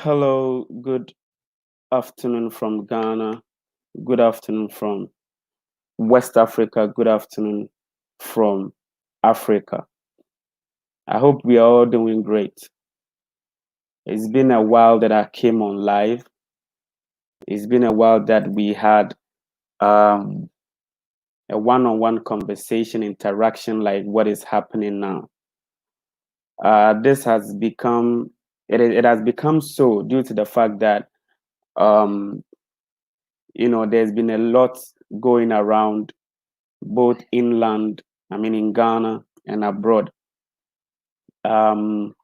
Hello, good afternoon from Ghana, good afternoon from West Africa, good afternoon from Africa. I hope we are all doing great. It's been a while that I came on live. It's been a while that we had um, a one-on-one conversation, interaction like what is happening now. This has become, it has become so due to the fact that um, there's been a lot going around both inland, in Ghana and abroad. Um,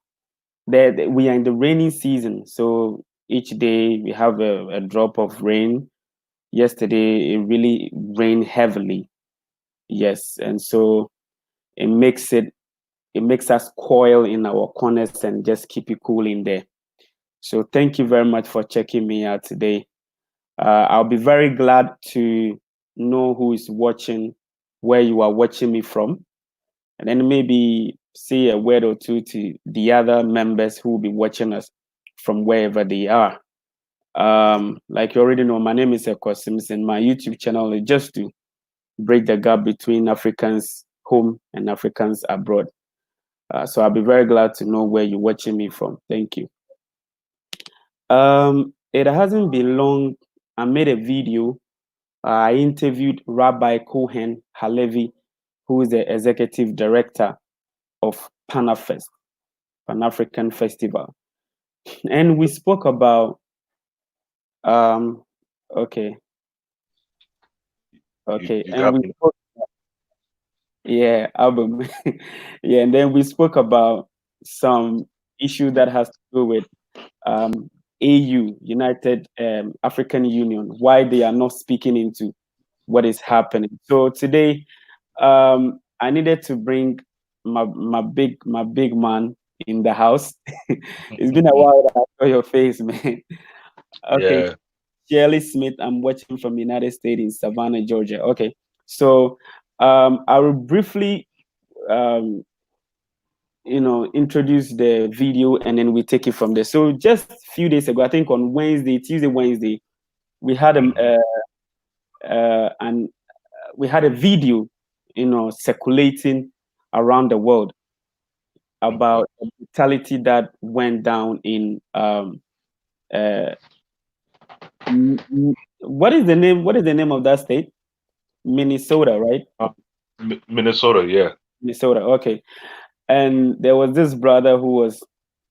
we are in the rainy season, so each day we have a drop of rain. Yesterday, it really rained heavily. Yes, and so it makes us coil in our corners and just keep it cool in there. So thank you very much for checking me out today. I'll be very glad to know who is watching, where you are watching me from, and then maybe say a word or two to the other members who will be watching us from wherever they are. Like you already know, my name is Ekow Simpson. My YouTube channel is just to break the gap between Africans home and Africans abroad. So I'll be very glad to know where you're watching me from. Thank you. It hasn't been long. I made a video. I interviewed Rabbi Cohen Halevi, who is the executive director of PANAFest, Pan-African Festival. And we spoke about, um, okay, okay, You and got we me. spoke, yeah, album, yeah, and then we spoke about some issue that has to do with AU, United African Union, why they are not speaking into what is happening. So today, I needed to bring my big man in the house. It's been a while that I saw your face, man. Okay, Yeah. Shirley Smith. I'm watching from United States in Savannah, Georgia. Okay, so I will briefly, um, introduce the video and then we take it from there. So just a few days ago, I think on Tuesday, Wednesday, we had Mhm. and we had a video, circulating around the world Okay. about a brutality that went down in uh, what is the name? What is the name of that state? Minnesota, right? Uh, Minnesota, yeah. Minnesota. Okay. And there was this brother who was,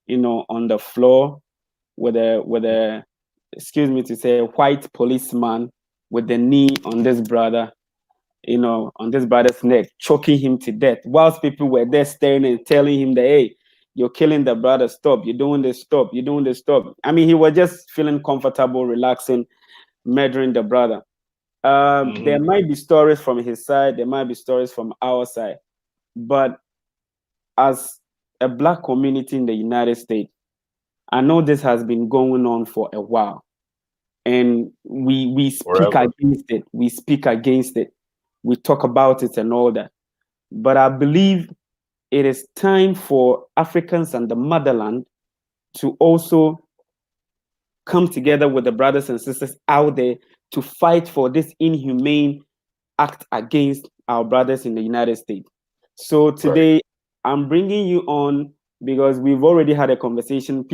on the floor with a excuse me to say, a white policeman with the knee on this brother, on this brother's neck, choking him to death, whilst people were there staring and telling him that, hey, you're killing the brother, stop, you're doing this, stop, you're doing this, stop. I mean, he was just feeling comfortable, relaxing, murdering the brother. There Hmm. might be stories from his side, there might be stories from our side, but as a black community in the United States, I know this has been going on for a while, and we speak Forever. against it. We speak against it. We talk about it and all that. But I believe it is time for Africans and the motherland to also come together with the brothers and sisters out there to fight for this inhumane act against our brothers in the United States. So Right. today I'm bringing you on because we've already had a conversation.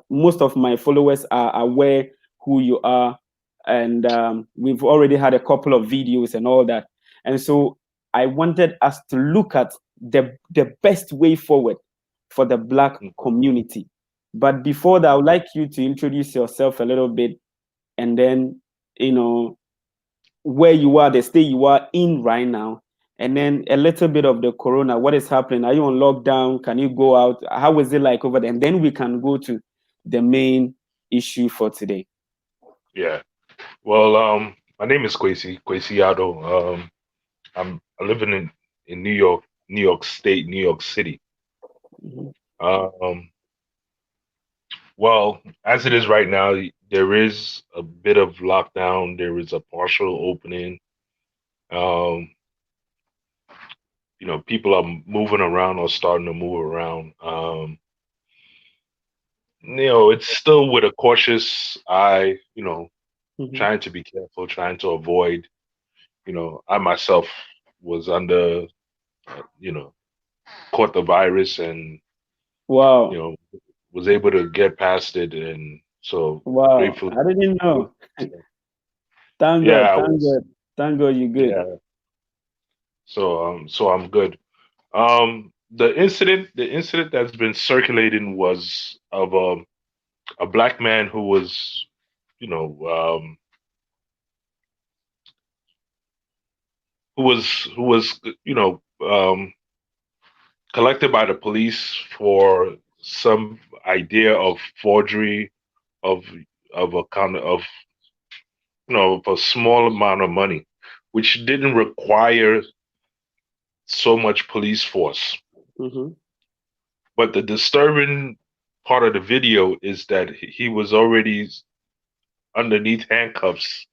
Most of my followers are aware who you are, and we've already had a couple of videos and all that. And so I wanted us to look at the best way forward for the Black Mm. community. But before that, I would like you to introduce yourself a little bit, and then, you know, where you are, the state you are in right now, and then a little bit of the corona. What is happening? Are you on lockdown? Can you go out? How is it like over there? And then we can go to the main issue for today. Yeah. Well, my name is Kwesi Addo. I living in New York State, New York City. Mhm. Um, well, as it is right now, there is a bit of lockdown. There is a partial opening. Um, people are moving around or starting to move around. It's still with a cautious eye, Hmm. trying to be careful, trying to avoid, I myself was under, you know, caught the virus and, you Wow. know, was able to get past it. And so Wow. gratefully, I didn't with, know. Thank yeah, God. I Thank was, God. Thank God you're good. yeah. So I'm good. The incident that's been circulating was of a black man who was, you know, who was, collected by the police for some idea of forgery of a kind of of a small amount of money, which didn't require so much police force. Hmm. But the disturbing part of the video is that he was already underneath handcuffs.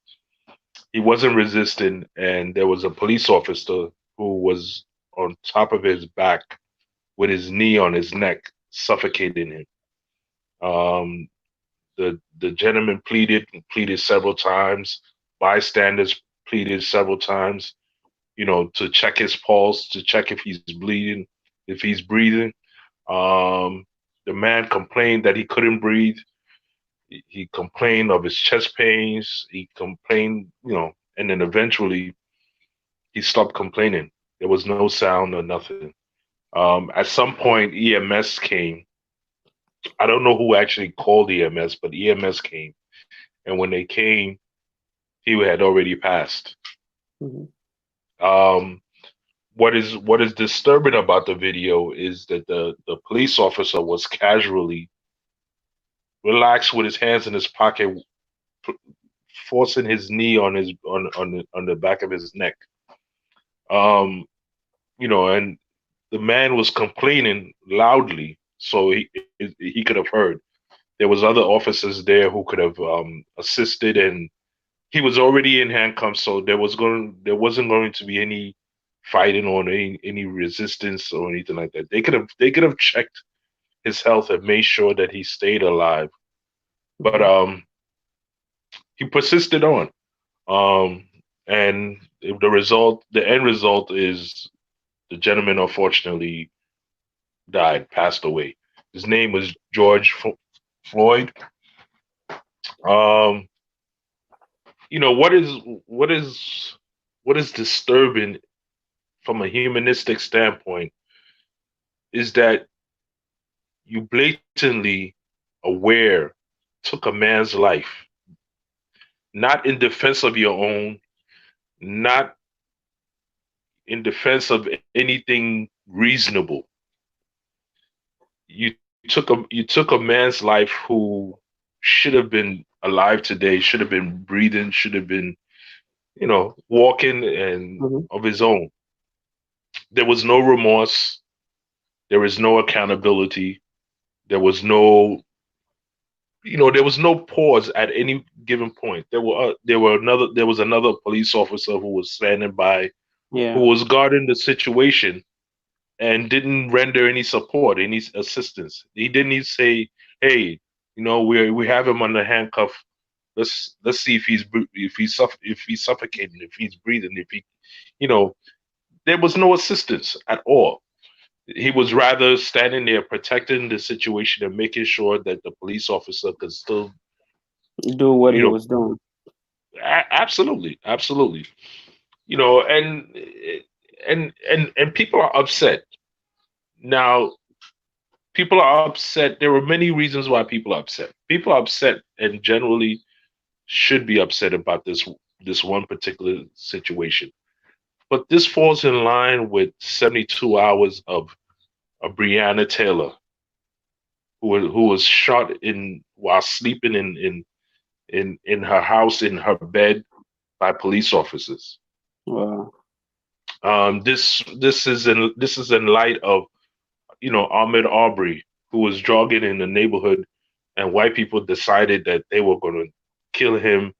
He wasn't resisting, and there was a police officer who was on top of his back with his knee on his neck, suffocating him. Um, the gentleman pleaded several times. Bystanders pleaded several times, to check his pulse, to check if he's bleeding, if he's breathing. Um, the man complained that he couldn't breathe. He complained of his chest pains. He complained, and then eventually he stopped complaining. There was no sound or nothing. At some point, EMS came. I don't know who actually called EMS, but EMS came. And when they came, he had already passed. Hmm. Um, what is disturbing about the video is that the police officer was casually relaxed with his hands in his pocket, p- forcing his knee on the back of his neck. Um, and the man was complaining loudly, so he could have heard. There was other officers there who could have assisted, and he was already in handcuffs, so there wasn't going to be any fighting or any resistance or anything like that. They could have checked his health and made sure that he stayed alive, but Hmm. he persisted on. Um, and the end result is the gentleman unfortunately died, passed away. His name was George Floyd. Um, what is disturbing from a humanistic standpoint is that you blatantly aware took a man's life, not in defense of your own, not in defense of anything reasonable. You took a man's life who should have been alive today, should have been breathing, should have been, walking and Hmm. of his own. There was no remorse. There was no accountability. There was no there was no pause at any given point. There was another police officer who was standing by, who Yeah. was guarding the situation and didn't render any support, any assistance. He didn't even say, "Hey, we have him under handcuff. Let's see if if he's suffocating, if he's breathing, if he, you know." There was no assistance at all. He was rather standing there protecting the situation and making sure that the police officer could still, Do what you he know, was doing. absolutely, absolutely, and people are upset now. People are upset. There were many reasons why people are upset. People are upset and generally should be upset about this one particular situation. But this falls in line with 72 hours of Breonna Taylor, who was shot in while sleeping in her house in her bed by police officers. Wow. This is in light of Ahmed Aubrey, who was jogging in the neighborhood, and white people decided that they were going to kill him.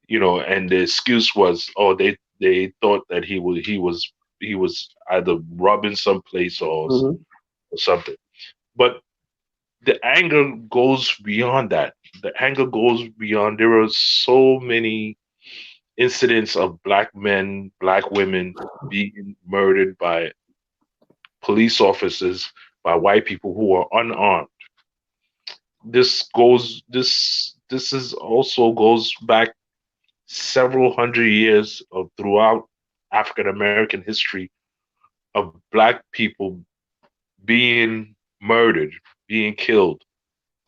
And the excuse was, oh, they thought that he was either robbing someplace or Hmm. something. But the anger goes beyond that. The anger goes beyond. There are so many incidents of black men, black women being murdered by police officers, by white people who are unarmed. This is also goes back several hundred years of throughout African American history of black people being murdered, being killed,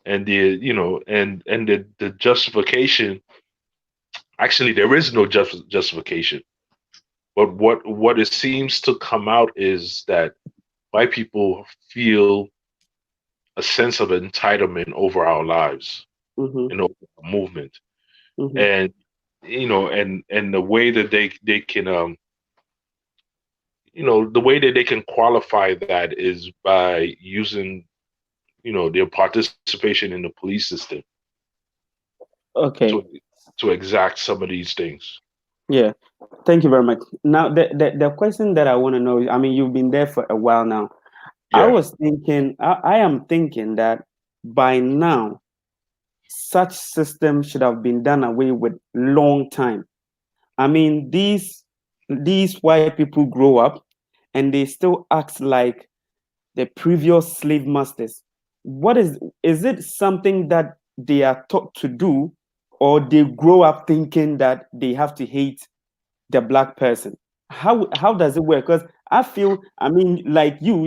and the justification. Actually, there is no justification. But what it seems to come out is that white people feel a sense of entitlement over our lives Mm-hmm. and over our movement, Mm-hmm. and and the way that they can the way that they can qualify that is by using their participation in the police system to Okay. exact some of these things. Yeah. Thank you very much. Now, the question that I want to know is, I mean, you've been there for a while now. Yeah. I am thinking that by now, such system should have been done away with long time. I mean, these white people grow up and they still act like the previous slave masters. What is it something that they are taught to do, or they grow up thinking that they have to hate the black person? How does it work? Because I feel, I mean, like you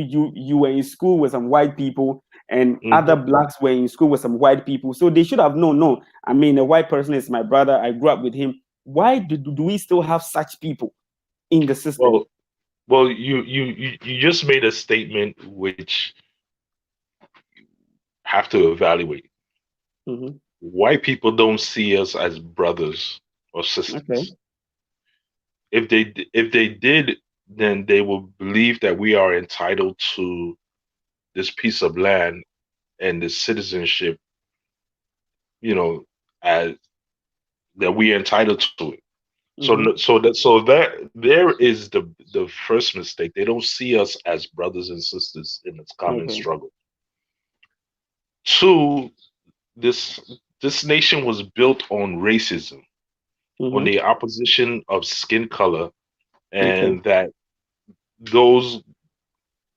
were in school with some white people, and other Hmm. blacks were in school with some white people, so they should have known. No, I mean, a white person is my brother. I grew up with him. Why do we still have such people in the system? Well, you just made a statement which have to evaluate. Hmm. White people don't see us as brothers or Okay. sisters. If they did, then they will believe that we are entitled to this piece of land and the citizenship, you know, as that we are entitled to it. Hmm. So that there is the first mistake. They don't see us as brothers and sisters in this common Okay. struggle. Two, this this nation was built on racism, on Hmm. the opposition of skin color, Okay. and that those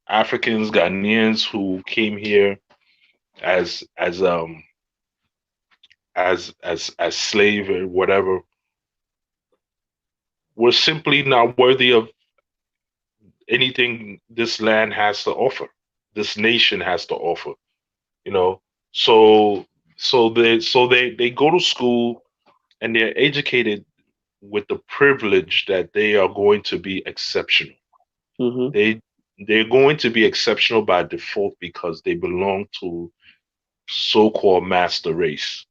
Africans, Ghanaians who came here as as slave or whatever were simply not worthy of anything this land has to offer, this nation has to offer. You know, so they go to school and they're educated with the privilege that they are going to be exceptional. Hmm. They they're going to be exceptional by default because they belong to so-called master race.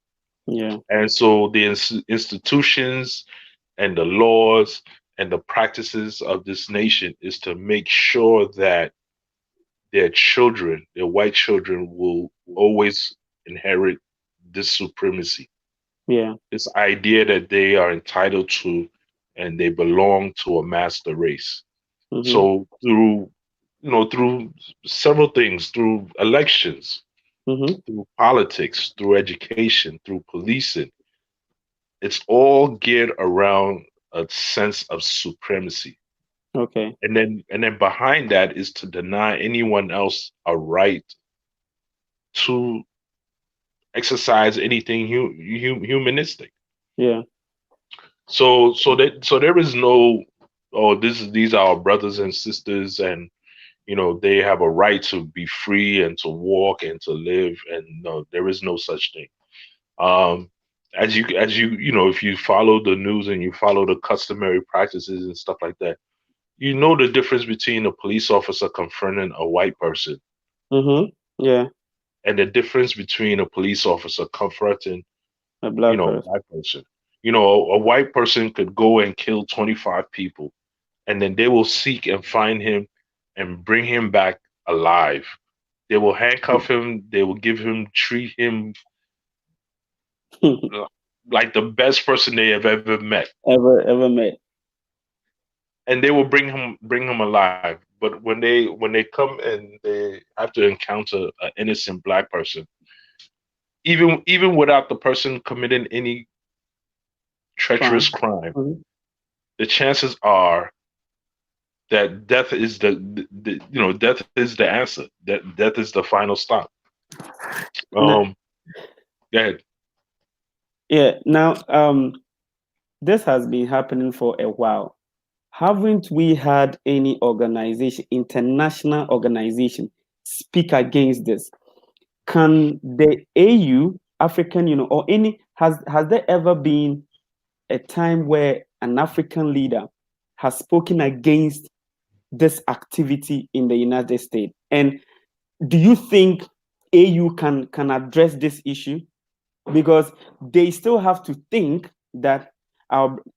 Yeah. And so the institutions and the laws and the practices of this nation is to make sure that their children, their white children, will always inherit this supremacy, Yeah. this idea that they are entitled to and they belong to a master race. Hmm. So through several things, through elections, Hmm. through politics, through education, through policing, it's all geared around a sense of supremacy. Okay. And then behind that is to deny anyone else a right to exercise anything humanistic. Yeah. So there is no, oh, these are our brothers and sisters, and they have a right to be free and to walk and to live, and no, there is no such thing. Um, as you if you follow the news and you follow the customary practices and stuff like that, you know the difference between a police officer confronting a white person Hmm. Yeah. and the difference between a police officer confronting A black a person. black person. A white person could go and kill 25 people, and then they will seek and find him and bring him back alive. They will handcuff him. They will treat him uh, like the best person they have ever met, Ever met. and they will bring him alive. but when they come and they have to encounter an innocent black person, even without the person committing any treacherous Crime. crime, Mhm. the chances are that death is death is the answer. That death is the final stop. Now, Um, Go ahead. yeah. Now, this has been happening for a while. Haven't we had any organization, international organization, speak against this? Can the AU, African Union, or any has there ever been a time where an African leader has spoken against this activity in the United States? And do you think AU can address this issue? Because they still have to think that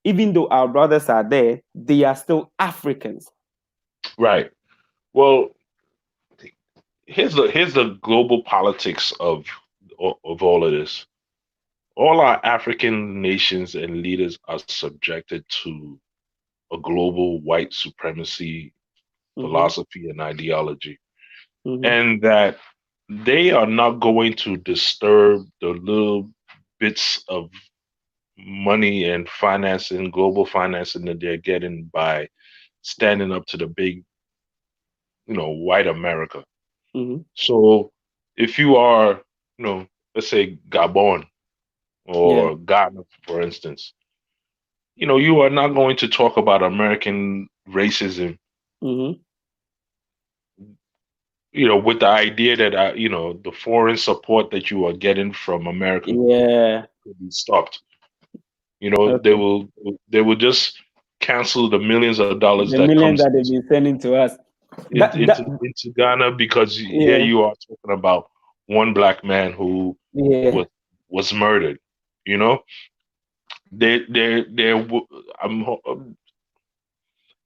even though our brothers are there, they are still Africans. Right. Well, here's the global politics of all of this. All our African nations and leaders are subjected to a global white supremacy Mm-hmm, philosophy and ideology, mm-hmm, and that they are not going to disturb the little bits of money and financing, global financing that they're getting by standing up to the big, white America. mm-hmm. So if you are, let's say Gabon Yeah. or Ghana, for instance, you are not going to talk about American racism, Mm-hmm. with the idea that, the foreign support that you are getting from America Yeah. could be stopped. They Okay. will just cancel the millions of dollars The that millions comes that they've been sending to us. That into Ghana because here yeah. you are talking about one black man who Yeah. was was murdered. You know, there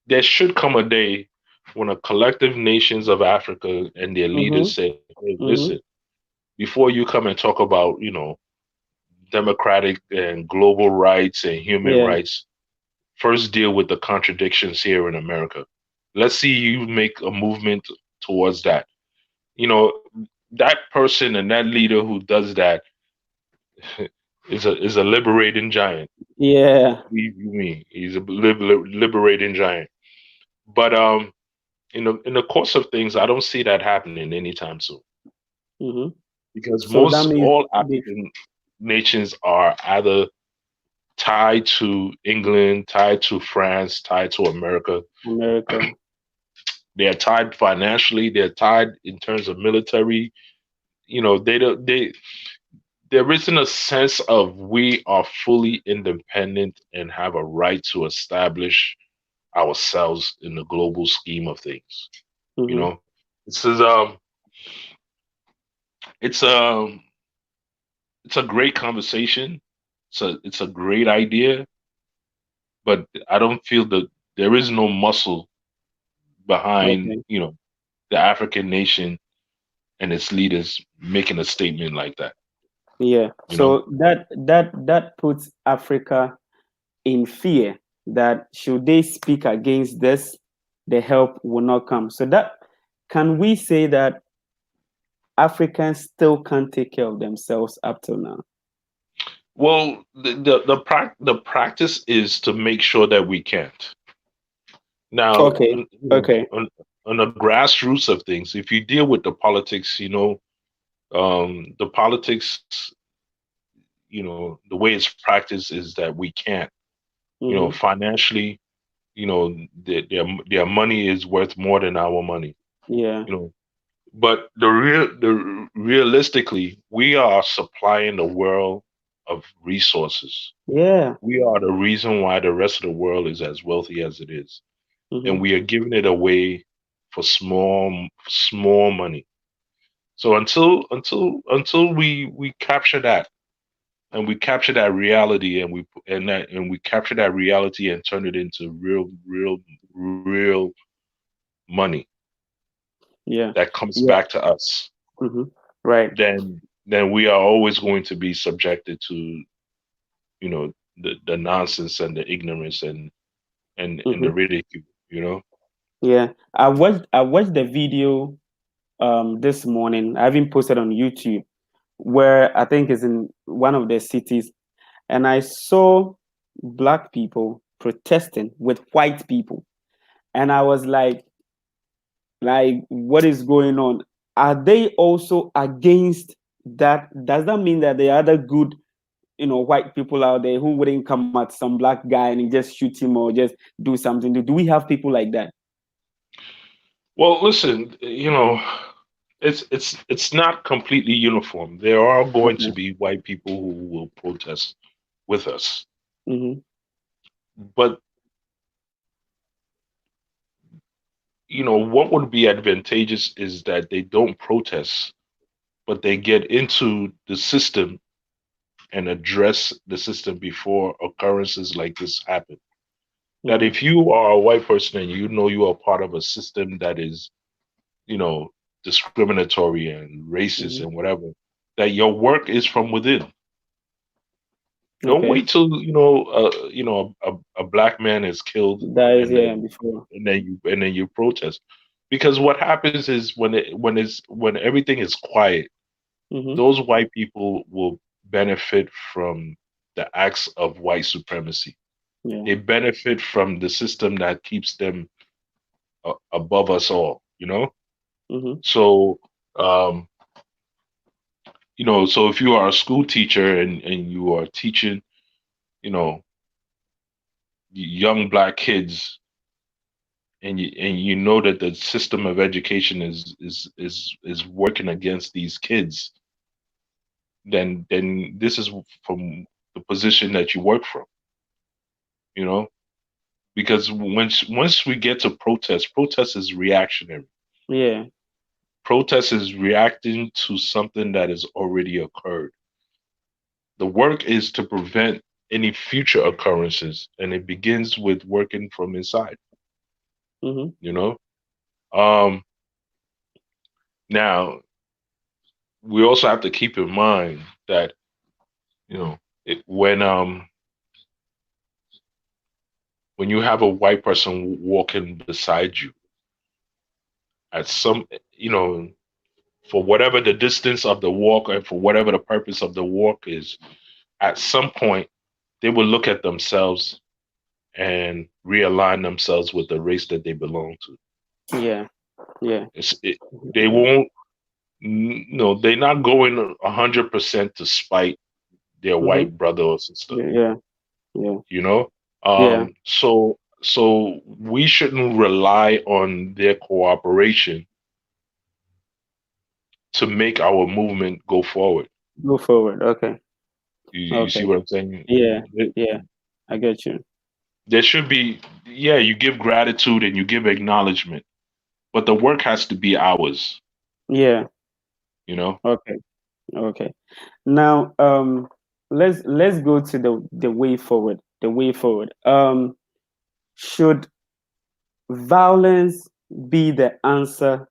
there should come a day when a collective nations of Africa and their leaders Mm-hmm. say, "Hey, listen, Mm-hmm. before you come and talk about democratic and global rights and human Yeah. rights, first deal with the contradictions here in America. Let's see you make a movement towards that." You know, that person and that leader who does that is a liberating giant. Yeah. Believe you me, he's a liberating giant. But in the course of things, I don't see that happening anytime soon Mm-hmm. because So that most means all the African nations are either tied to England, tied to France, tied to America. America. They are tied financially. They're tied in terms of military. They don't. There isn't a sense of we are fully independent and have a right to establish ourselves in the global scheme of things. You Mm-hmm. know, this is it's um it's a great conversation. It's a great idea, but I don't feel that there is no muscle behind Okay. the African nation and its leaders making a statement like that. Yeah. You know, So that puts Africa in fear that should they speak against this, the help will not come. So that can we say that Africans still can't take care of themselves up till now? well, the practice is to make sure that we can't. Now, Okay. Okay. on the grassroots of things, if you deal with the politics, the politics, the way it's practiced is that we can't. Mm-hmm. Financially, their money is worth more than our money. Yeah. You know, but the realistically, we are supplying the world of resources. Yeah. We are the reason why the rest of the world is as wealthy as it is, and Mm-hmm. we are giving it away for small money. So until we capture that and we capture that reality and we capture that reality and turn it into real money Yeah. that comes Yeah. back to us, Mm-hmm. Right. then we are always going to be subjected to the nonsense and the ignorance and the Mm-hmm. ridicule. Yeah. I watched the video this morning. I haven't posted on YouTube, where I think is in one of the cities, and I saw black people protesting with white people, and I was like, what is going on? Are they also against that? Does that mean that there are other good, white people out there who wouldn't come at some black guy and just shoot him or just do something? Do we have people like that? Well, listen, it's not completely uniform. There are going to Okay. be white people who will protest with us, Mm-hmm. but what would be advantageous is that they don't protest, but they get into the system and address the system before occurrences like this happen. That Mm-hmm. if you are a white person and you know you are part of a system that is, you know, discriminatory and racist Mm-hmm. and whatever, that your work is from within. Don't Okay. wait till a black man is killed That is, and yeah, then before. you protest, because what happens is when everything is quiet, Mm-hmm. those white people will benefit from the acts of white supremacy. Yeah. They benefit from the system that keeps them above us all. Mm-hmm. So um, so if you are a school teacher and you are teaching, you know, young black kids, and you know that the system of education is working against these kids, then this is from the position that you work from, you know, because once we get to protest is reactionary. Yeah. Protest is reacting to something that has already occurred. The work is to prevent any future occurrences, and it begins with working from inside, Mm-hmm. you know? Um, Now, we also have to keep in mind that, when you have a white person walking beside you, at some, you know, for whatever the distance of the walk and for whatever the purpose of the walk is, at some point, they will look at themselves and realign themselves with the race that they belong to. Yeah. Yeah. It's, it, they won't, no, they're not going 100% to spite their Mm-hmm. white brother or sister, Yeah. Yeah. Yeah. you know? Yeah. So we shouldn't rely on their cooperation to make our movement go forward. Go forward. Okay. You see Okay. what I'm saying? Yeah. Yeah. I get you. There should be, yeah, you give gratitude and you give acknowledgement, but the work has to be ours, Yeah. you know? Okay. Okay. Now, let's go to the way forward. The way forward. Should violence be the answer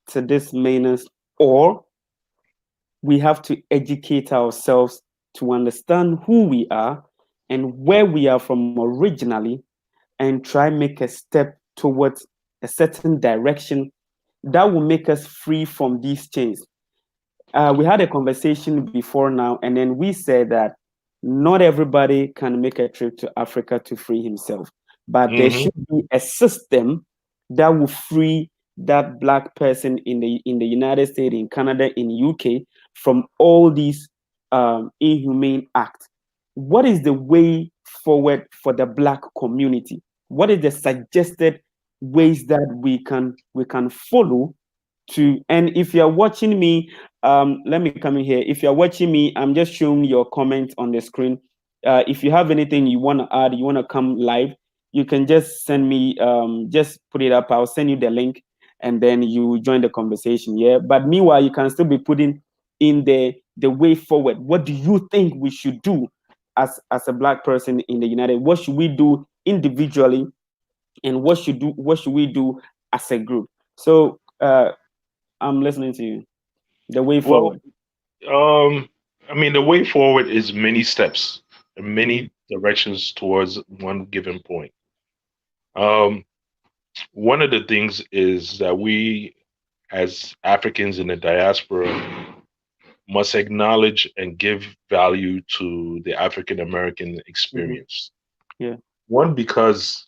to this menace, or we have to educate ourselves to understand who we are and where we are from originally, and try make a step towards a certain direction that will make us free from these chains? We had a conversation before now, and then we said that not everybody can make a trip to Africa to free himself, but there Hmm. should be a system that will free that black person in the United States, in Canada, in UK from all these inhumane acts. What is the way forward for the black community? What is the suggested ways that we can follow to? And if you're watching me, let me come in here. If you're watching me, I'm just showing your comment on the screen. If you have anything you want to add, you want to come live, you can just send me, just put it up. I'll send you the link, and then you join the conversation. Yeah, but meanwhile, you can still be putting in the way forward. What do you think we should do as a black person in the United? What should we do individually, and what should we do as a group? So I'm listening to you. The way Well, forward. I mean, the way forward is many steps and Mhm. many directions towards one given point. Um, one of the things is that we, as Africans in the diaspora, must acknowledge and give value to the African American Mm-hmm. experience. Yeah. One, because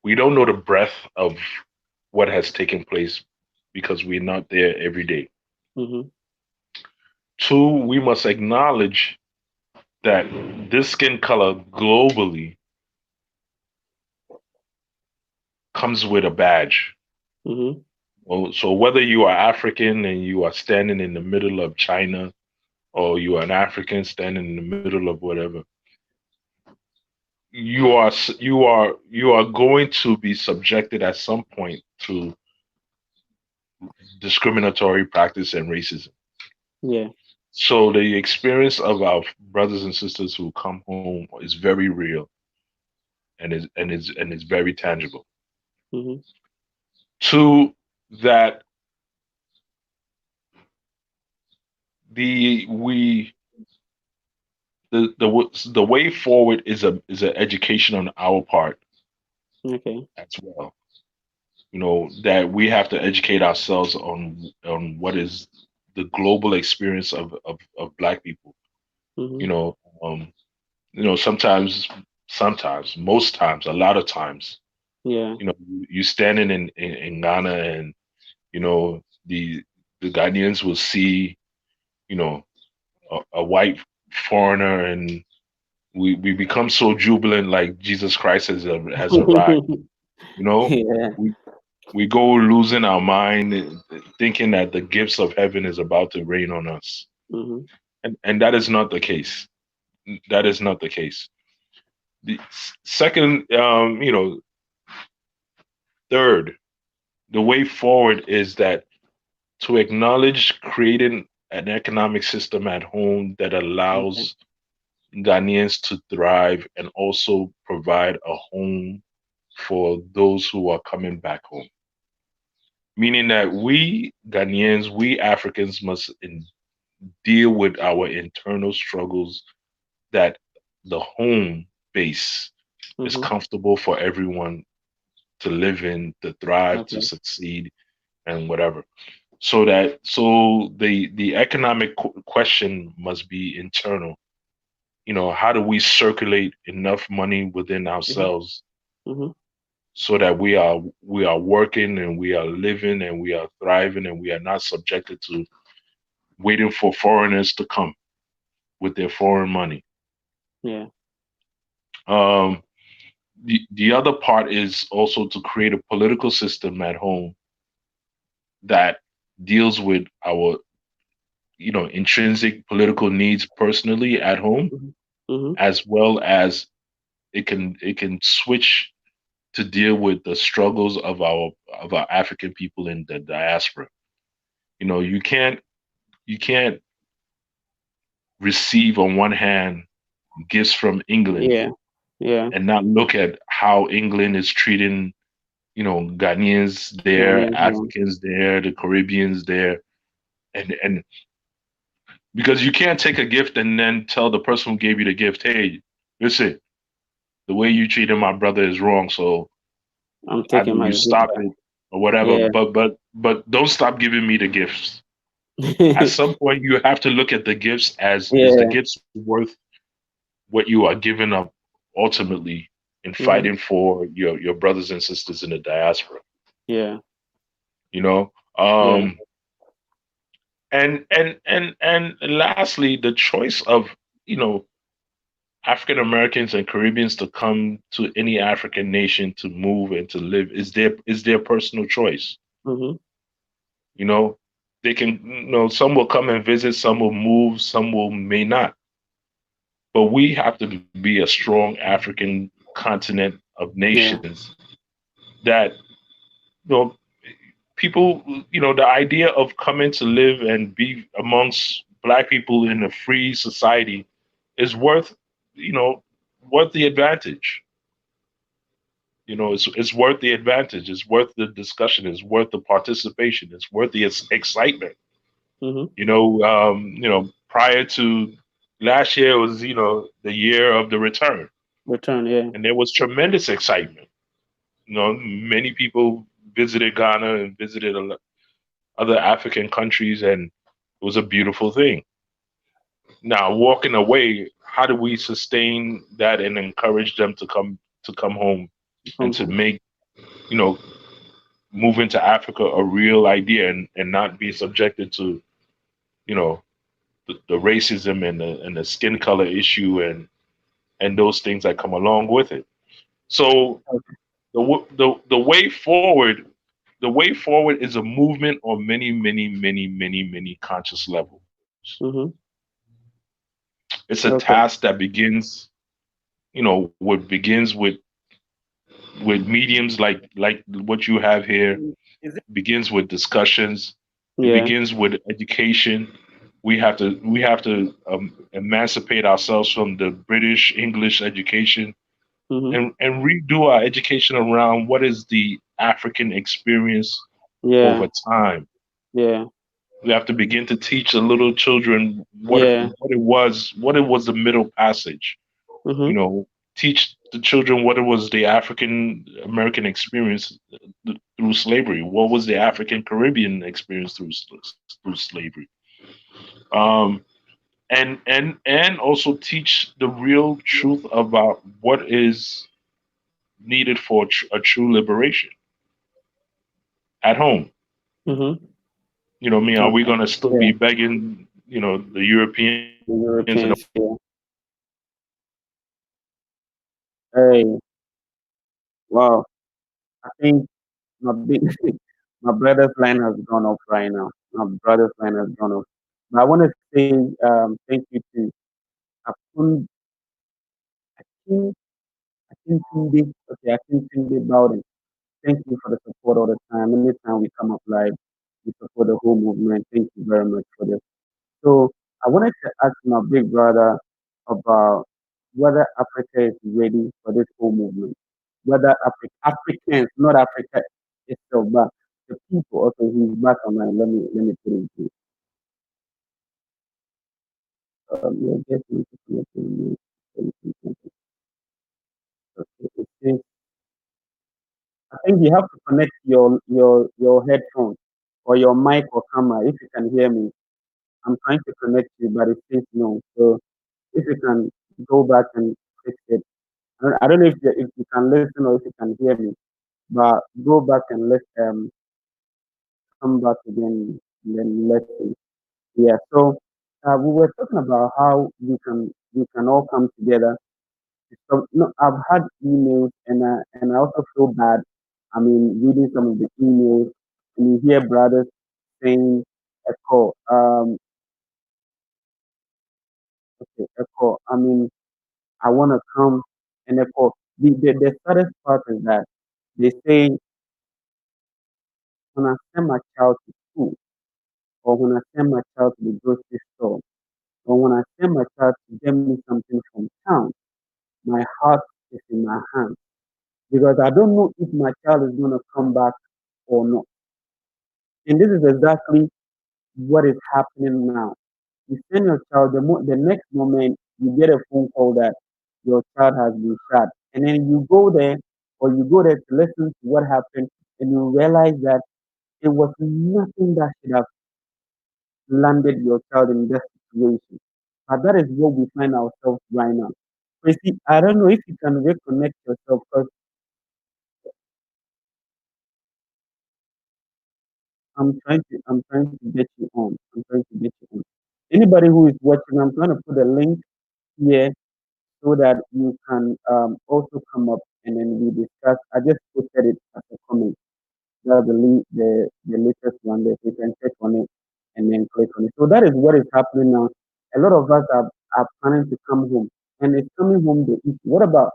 we don't know the breadth of what has taken place because we're not there every day. Mm-hmm. Two, we must acknowledge that this skin color globally comes with a badge. Mm-hmm. Well, so whether you are African and you are standing in the middle of China, or you are an African standing in the middle of whatever, you are going to be subjected at some point to discriminatory practice and racism. Yeah. So the experience of our brothers and sisters who come home is very real and is very tangible. Mm-hmm. Two, that the we the way forward is an education on our part Okay. as well. That we have to educate ourselves on what is the global experience of Black people. Mm-hmm. You know, um, sometimes, most times, a lot of times, Yeah. you standing in Ghana, and the Ghanaians will see you know a white foreigner, and we become so jubilant, like Jesus Christ has arrived. You know, Yeah. we we go losing our mind, thinking that the gifts of heaven is about to rain on us, Mm-hmm. and that is not the case. That is not the case. The second, third, the way forward is that to acknowledge creating an economic system at home that Okay. allows Ghanaians to thrive and also provide a home for those who are coming back home. Meaning that we Ghanaians, we Africans must deal with our internal struggles, that the home base is Mm-hmm. comfortable for everyone to live in, to thrive, to Okay. succeed, and whatever. So the economic question must be internal. How do we circulate enough money within Mm-hmm. ourselves Mm-hmm. so that we are working and we are living and we are thriving and we are not subjected to waiting for foreigners to come with their foreign money. Yeah. Um, the other part is also to create a political system at home that deals with our intrinsic political needs personally at home, Mm-hmm. Mm-hmm. as well as it can switch to deal with the struggles of our African people in the diaspora. You can't receive on one hand gifts from England Yeah. Yeah. and not look at how England is treating Ghanaians there, Ghanaians. Yeah. Africans there, the Caribbeans there, and because you can't take a gift and then tell the person who gave you the gift, hey, listen, the way you treated my brother is wrong, so I'm either taking my you gift stop back. it or whatever, Yeah. but don't stop giving me the gifts. At some point, you have to look at the gifts as, is the Yeah. gifts worth what you are giving up ultimately in Mm-hmm. fighting for your brothers and sisters in the diaspora. Yeah. You know, Yeah. um, and lastly, the choice of you know African Americans and Caribbeans to come to any African nation to move and to live is their personal choice. Mm-hmm. You know, they can, some will come and visit, some will move, some will may not. But we have to be a strong African continent of Yeah. nations that, you know, people, the idea of coming to live and be amongst Black people in a free society is worth the advantage. It's worth the advantage. It's worth the discussion. It's worth the participation. It's worth the excitement. Mm-hmm. Prior to last year was, the year of the return, Return. Yeah. and there was tremendous excitement. Many people visited Ghana and visited other African countries, and it was a beautiful thing. Now, walking away, how do we sustain that and encourage them to come home and Come to home. make you know move into Africa a real idea and not be subjected to you know the racism and the skin color issue and those things that come along with it. So Okay. the way forward, the way forward is a movement on many, many, many, many, many conscious levels. Mm-hmm. It's a Okay. task that begins, what begins with mediums like what you have here. Is it? Begins with discussions. It Yeah. begins with education. We have to emancipate ourselves from the British English education Mm-hmm. and redo our education around what is the African experience Yeah. over time. Yeah. We have to begin to teach the little children Yeah. what it was the Middle Passage. Mm-hmm. You know, teach the children what it was the African American experience through slavery. What was the African Caribbean experience through slavery? Um, and also teach the real truth about what is needed for a true liberation at home. Mm-hmm. I mean, are we Okay. going to still Yeah. be begging, the Europeans and The all Europeans. Yeah. Hey. Wow. I think my big, my brother's line has gone off right now. My brother's line has gone off. But I want to say thank you to Akun Akin Akin Tunde. Okay, Akin Tunde Bowden. Thank you for the support all the time. Anytime we come up live, you support the whole movement. Thank you very much for this. So I wanted to ask my big brother about whether Africa is ready for this whole movement. Whether Africans, not Africa itself, but the people. Okay, he's back online. Let me put it to you're getting to connect to me. Okay, it says, I think you have to connect your headphone or your mic or camera if you can hear me. I'm trying to connect you, but it says no. So if you can go back and fix it. I don't know if you can listen or if you can hear me, but go back and come back again and then let's see. Yeah. So we were talking about how we can all come together. So no, I've had emails and I also feel bad. I mean, reading some of the emails and you hear brothers saying, "Echo, okay, Echo. I mean, I want to come and Echo." The saddest part is that they say when I send my child to school or when I send my child to the grocery store or when I send my child to get me something from town, my heart is in my hand because I don't know if my child is going to come back or not. And this is exactly what is happening now. You send your child, the next moment you get a phone call that your child has been shot. And then you go there or you go there to listen to what happened and you realize that it was nothing that should have landed your child in that situation. But that is what we find ourselves right now. Kwesi, I don't know if you can reconnect yourself because I'm trying to get you on. I'm trying to get you on. Anybody who is watching, I'm trying to put a link here so that you can also come up and then we discuss. I just posted it as a comment. That's the latest one there. So you can click on it and then click on it. So that is what is happening now. A lot of us are planning to come home. And it's coming home the issue. What about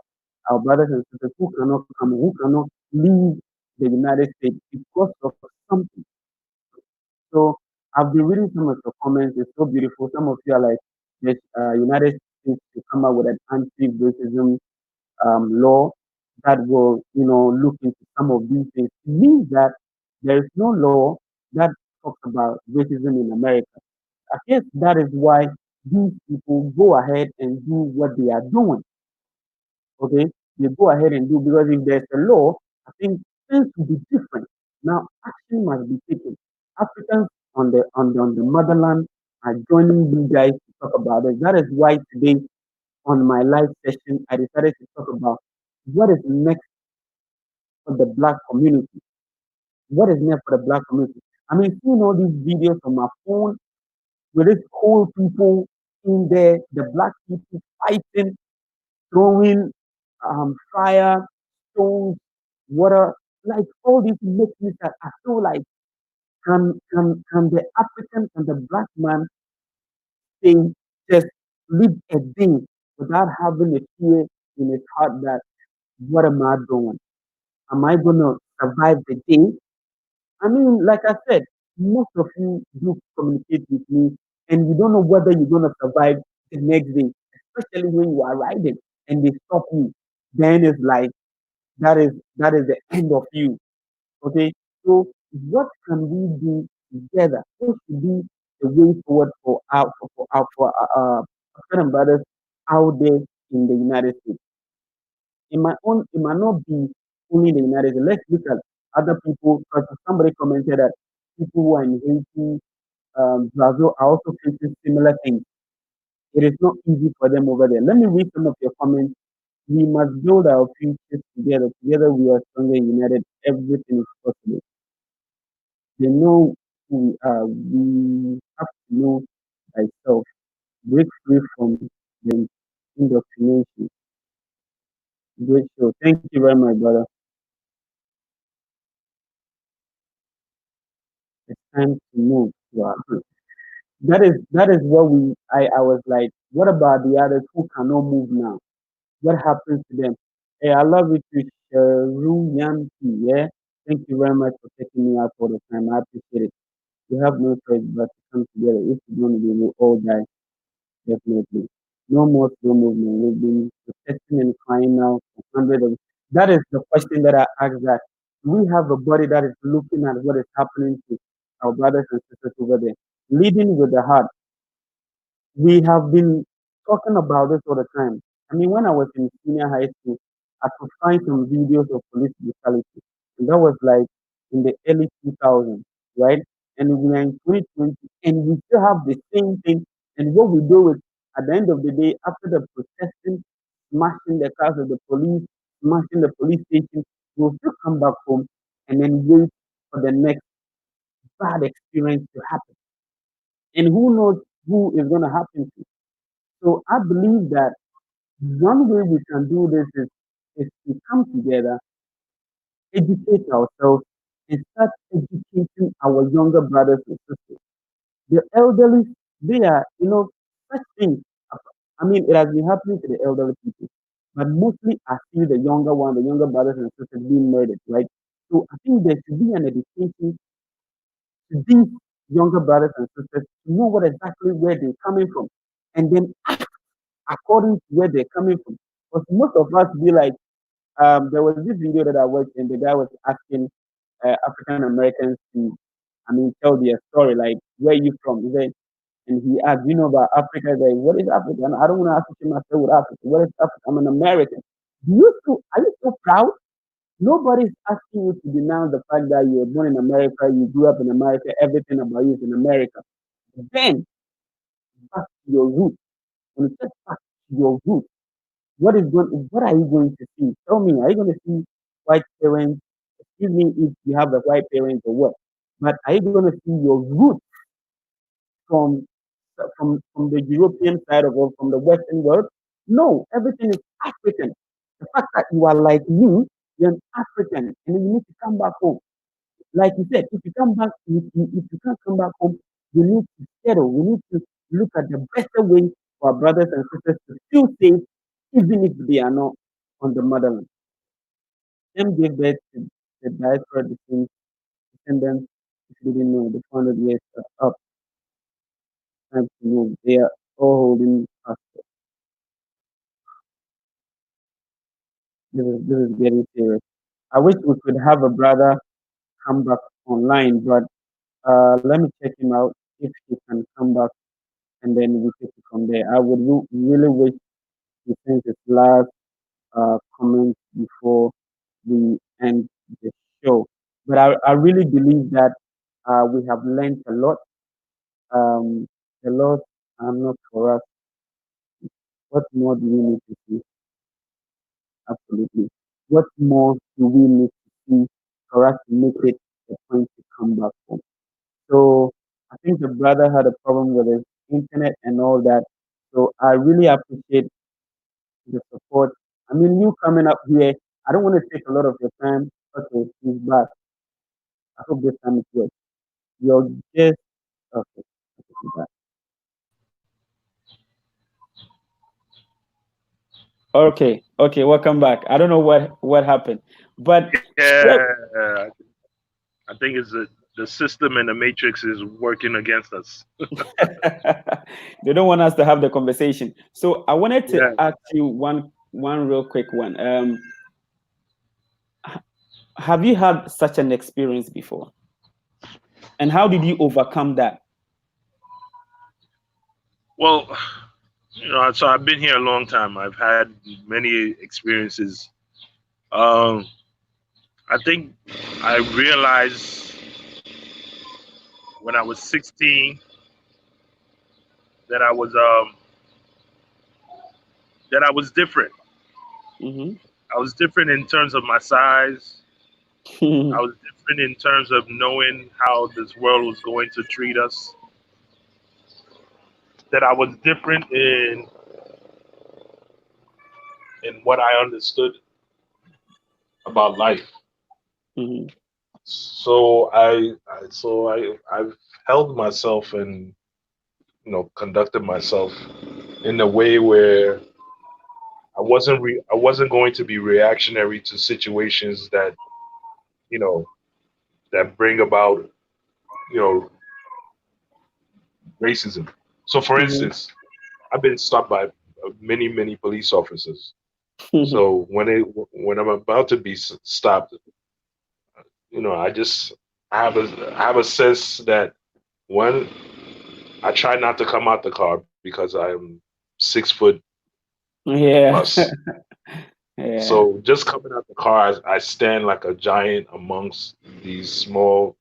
our brothers and sisters who cannot come, who cannot leave the United States because of something? So I've been reading some of the comments. It's so beautiful. Some of you are like, the United States to come up with an anti-racism law that will, look into some of these things. It means that there is no law that talks about racism in America. I guess that is why these people go ahead and do what they are doing. Okay, they go ahead and do because if there's a law, I think things will be different. Now action must be taken. Africans on the motherland are joining you guys to talk about it. That is why today on my live session I decided to talk about what is next for the black community. What is next for the black community? I mean, seeing all these videos on my phone with these cool people in there, the black people fighting, throwing fire, stones, water, like all these makes me that I feel like can the African and the black man stay just live a day without having a fear in his heart that what am I doing? Am I gonna survive the day? I mean, like I said, most of you do communicate with me and you don't know whether you're gonna survive the next day, especially when you are riding and they stop you. Then it's like that is the end of you. Okay. So what can we do together? What should be the way forward for our African brothers out there in the United States? It might not be only in the United States. Let's look at other people. Because somebody commented that people who are in Haiti, Brazil are also facing similar things. It is not easy for them over there. Let me read some of your comments. We must build our futures together. Together we are stronger, united. Everything is possible. They know who we are. We have to know thyself. Break free from the indoctrination. Great show. Thank you very much, brother. It's time to move. Wow. That is what I was like, what about the others who cannot move now? What happens to them? Hey, I love you too, Sharu Yanti, yeah? Thank you very much for taking me out for the time. I appreciate it. You have no choice but to come together. If you don't, we will all die. Definitely. No more slow movement. We've been protesting and crying now for hundreds of. That is the question that I asked. That we have a body that is looking at what is happening to our brothers and sisters over there, leading with the heart. We have been talking about this all the time. I mean, when I was in senior high school, I could find some videos of police brutality, and that was like in the early 2000s, right? And we are in 2020, and we still have the same thing. And what we do is, at the end of the day, after the protesting, smashing the cars of the police, smashing the police station, we'll still come back home and then wait for the next bad experience to happen. And who knows who is going to happen to? So I believe that one way we can do this is to come together, educate ourselves, and start educating our younger brothers and sisters. The elderly, they are, such things. I mean, it has been happening to the elderly people, but mostly I see the younger one, the younger brothers and sisters being murdered, right? So I think there should be an education to these younger brothers and sisters to know what exactly where they're coming from, and then act according to where they're coming from. Because most of us be like, there was this video that I watched, and the guy was asking African Americans to, I mean, tell their story, like, where you from? He said, and he asked, you know about Africa? Like, what is Africa? And I don't want to associate myself with Africa. What is Africa? I'm an American. Are you so proud? Nobody's asking you to denounce the fact that you were born in America, you grew up in America, everything about you is in America. Then, back to your roots. When you get back to your roots, what are you going to see? Tell me, are you going to see white parents? Excuse me if you have the white parents or what. But are you going to see your roots from from the European side of or from the Western world? No, everything is African. The fact that you are like me, you're an African, and then you need to come back home. Like you said, if you can't come back home, we need to settle. We need to look at the better way for our brothers and sisters to feel safe, even if they are not on the motherland. Them gave birth to the diaspora descendants, if you didn't know, the 400 years up, time to move. They are all holding us. This is getting serious. I wish we could have a brother come back online, but let me check him out if he can come back and then we take it from there. I would really wish he sends his last comment before we end the show. But I really believe that we have learned a lot. The Lord are not for us. What more do we need to see? Absolutely. What more do we need to see for us to make it a point to come back home? So I think the brother had a problem with his internet and all that. So I really appreciate the support. I mean, you coming up here, I don't want to take a lot of your time. Okay, he's back. I hope this time it's good. You're just okay. Okay, he's back. Okay, okay, welcome back. I don't know what happened, but Yeah, yeah, I think it's the system and the matrix is working against us. they don't want us to have the conversation. So I wanted to Yeah. ask you one real quick one. Have you had such an experience before, and how did you overcome that? Well, so I've been here a long time. I've had many experiences. Um, I think I realized when I was 16 that I was different. Mm-hmm. I was different in terms of my size. I was different in terms of knowing how this world was going to treat us. That I was different in what I understood about life. Mm-hmm. I've held myself and conducted myself in a way where I wasn't going to be reactionary to situations that you know that bring about you know racism. So, for Mm-hmm. instance, I've been stopped by many police officers. So when I'm about to be stopped, I just I have a sense that one, I try not to come out the car because I'm 6 foot Yeah. plus. Yeah. So just coming out the car, I stand like a giant amongst these small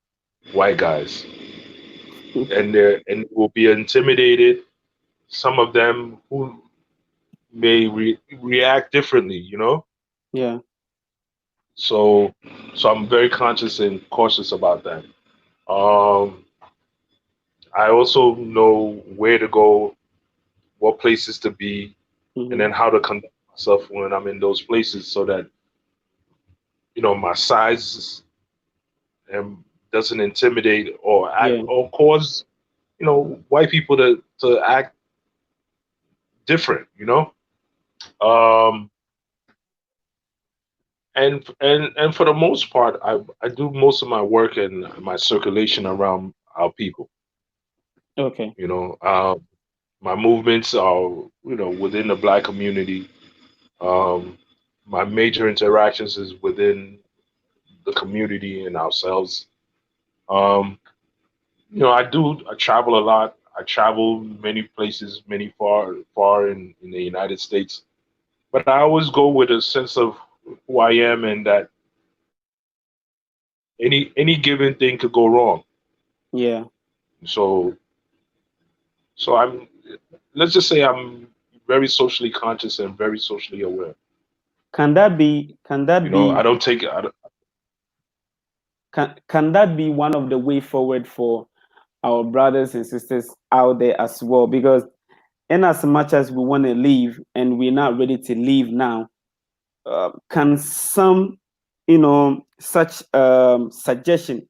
white guys, and they will be intimidated. Some of them who may react differently, Yeah. So, so I'm very conscious and cautious about that. Um, I also know where to go, what places to be, and Mm-hmm. then how to conduct myself when I'm in those places, so that my size doesn't intimidate or act Yeah. or cause white people to act different. Um, and for the most part, I do most of my work and my circulation around our people. Okay. You know, my movements are within the black community. Um, my major interactions is within the community and ourselves. Um, I travel a lot. I travel many places, many far in the United States. But I always go with a sense of who I am, and that any given thing could go wrong. Yeah. So so let's just say I'm very socially conscious and very socially aware. Can that I be don't take it. I don't, can that be one of the way forward for our brothers and sisters out there as well? Because in as much as we want to leave and we're not ready to leave now, can some, such suggestion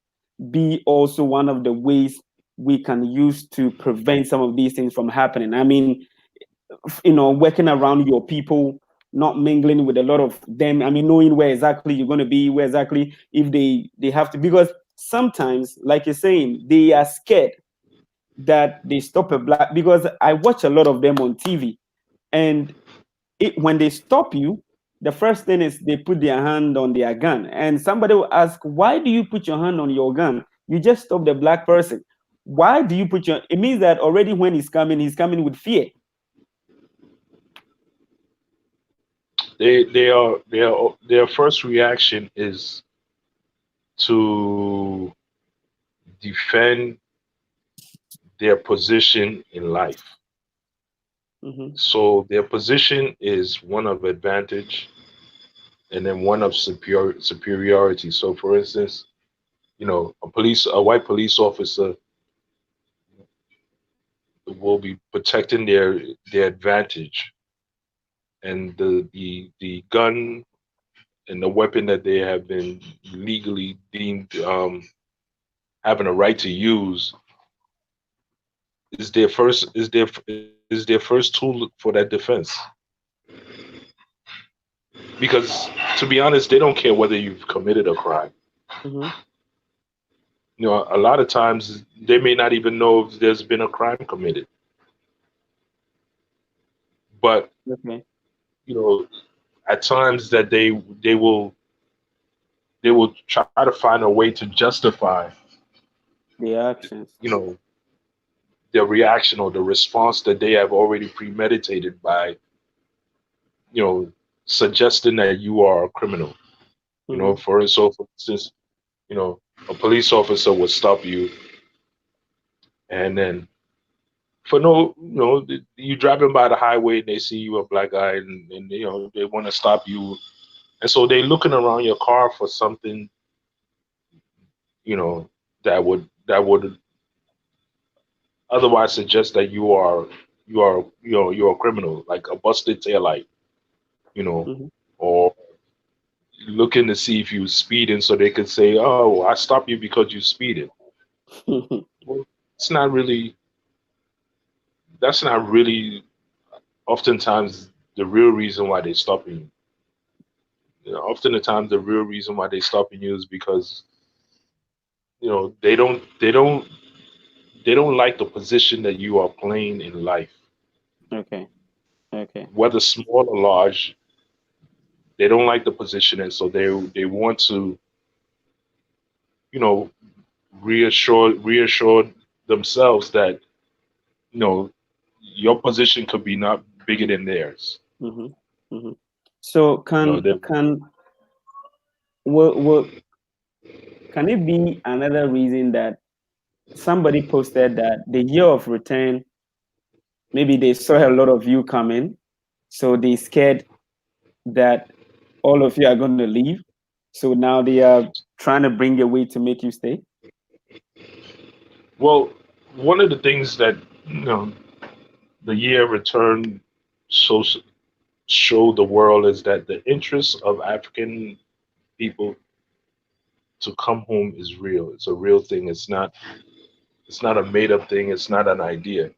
be also one of the ways we can use to prevent some of these things from happening? I mean, working around your people, not mingling with a lot of them. I mean, knowing where exactly you're going to be, where exactly if they have to, because sometimes, like you're saying, they are scared that they stop a black, because I watch a lot of them on TV, and when they stop you, the first thing is they put their hand on their gun, and somebody will ask, why do you put your hand on your gun? You just stop the black person. Why do you put your, it means that already when he's coming with fear. their first reaction is to defend their position in life. Mm-hmm. So their position is one of advantage and then one of superiority. So for instance, a white police officer will be protecting their advantage, and the gun and the weapon that they have been legally deemed having a right to use is their first tool for that defense. Because to be honest, they don't care whether you've committed a crime. Mm-hmm. A lot of times they may not even know if there's been a crime committed. But Okay. you know, at times that they will try to find a way to justify, The actions. you know, their reaction or the response that they have already premeditated by, you know, suggesting that you are a criminal. Mm-hmm. For instance, you know, a police officer would stop you, and then for no, you driving by the highway and they see you a black guy, and they want to stop you, and so they looking around your car for something, you know, that would otherwise suggest that you're a criminal, like a busted taillight, you know, Mm-hmm. or looking to see if you speeding so they could say, "Oh, I stopped you because you speeding." Well, it's not really. That's not really oftentimes the real reason why they're stopping you. Often the times the real reason why they're stopping you is because they don't like the position that you are playing in life, Okay. Okay. whether small or large. They don't like the position, and so they want to you know reassure themselves that your position could be not bigger than theirs. Mm-hmm. Mm-hmm. So They will can it be another reason that somebody posted that the year of return, maybe they saw a lot of you coming, so they scared that all of you are going to leave. So now they are trying to bring a way to make you stay. well, one of the things that the year return so show the world is that the interest of African people to come home is real. It's a real thing. It's not a made up thing. It's not an idea.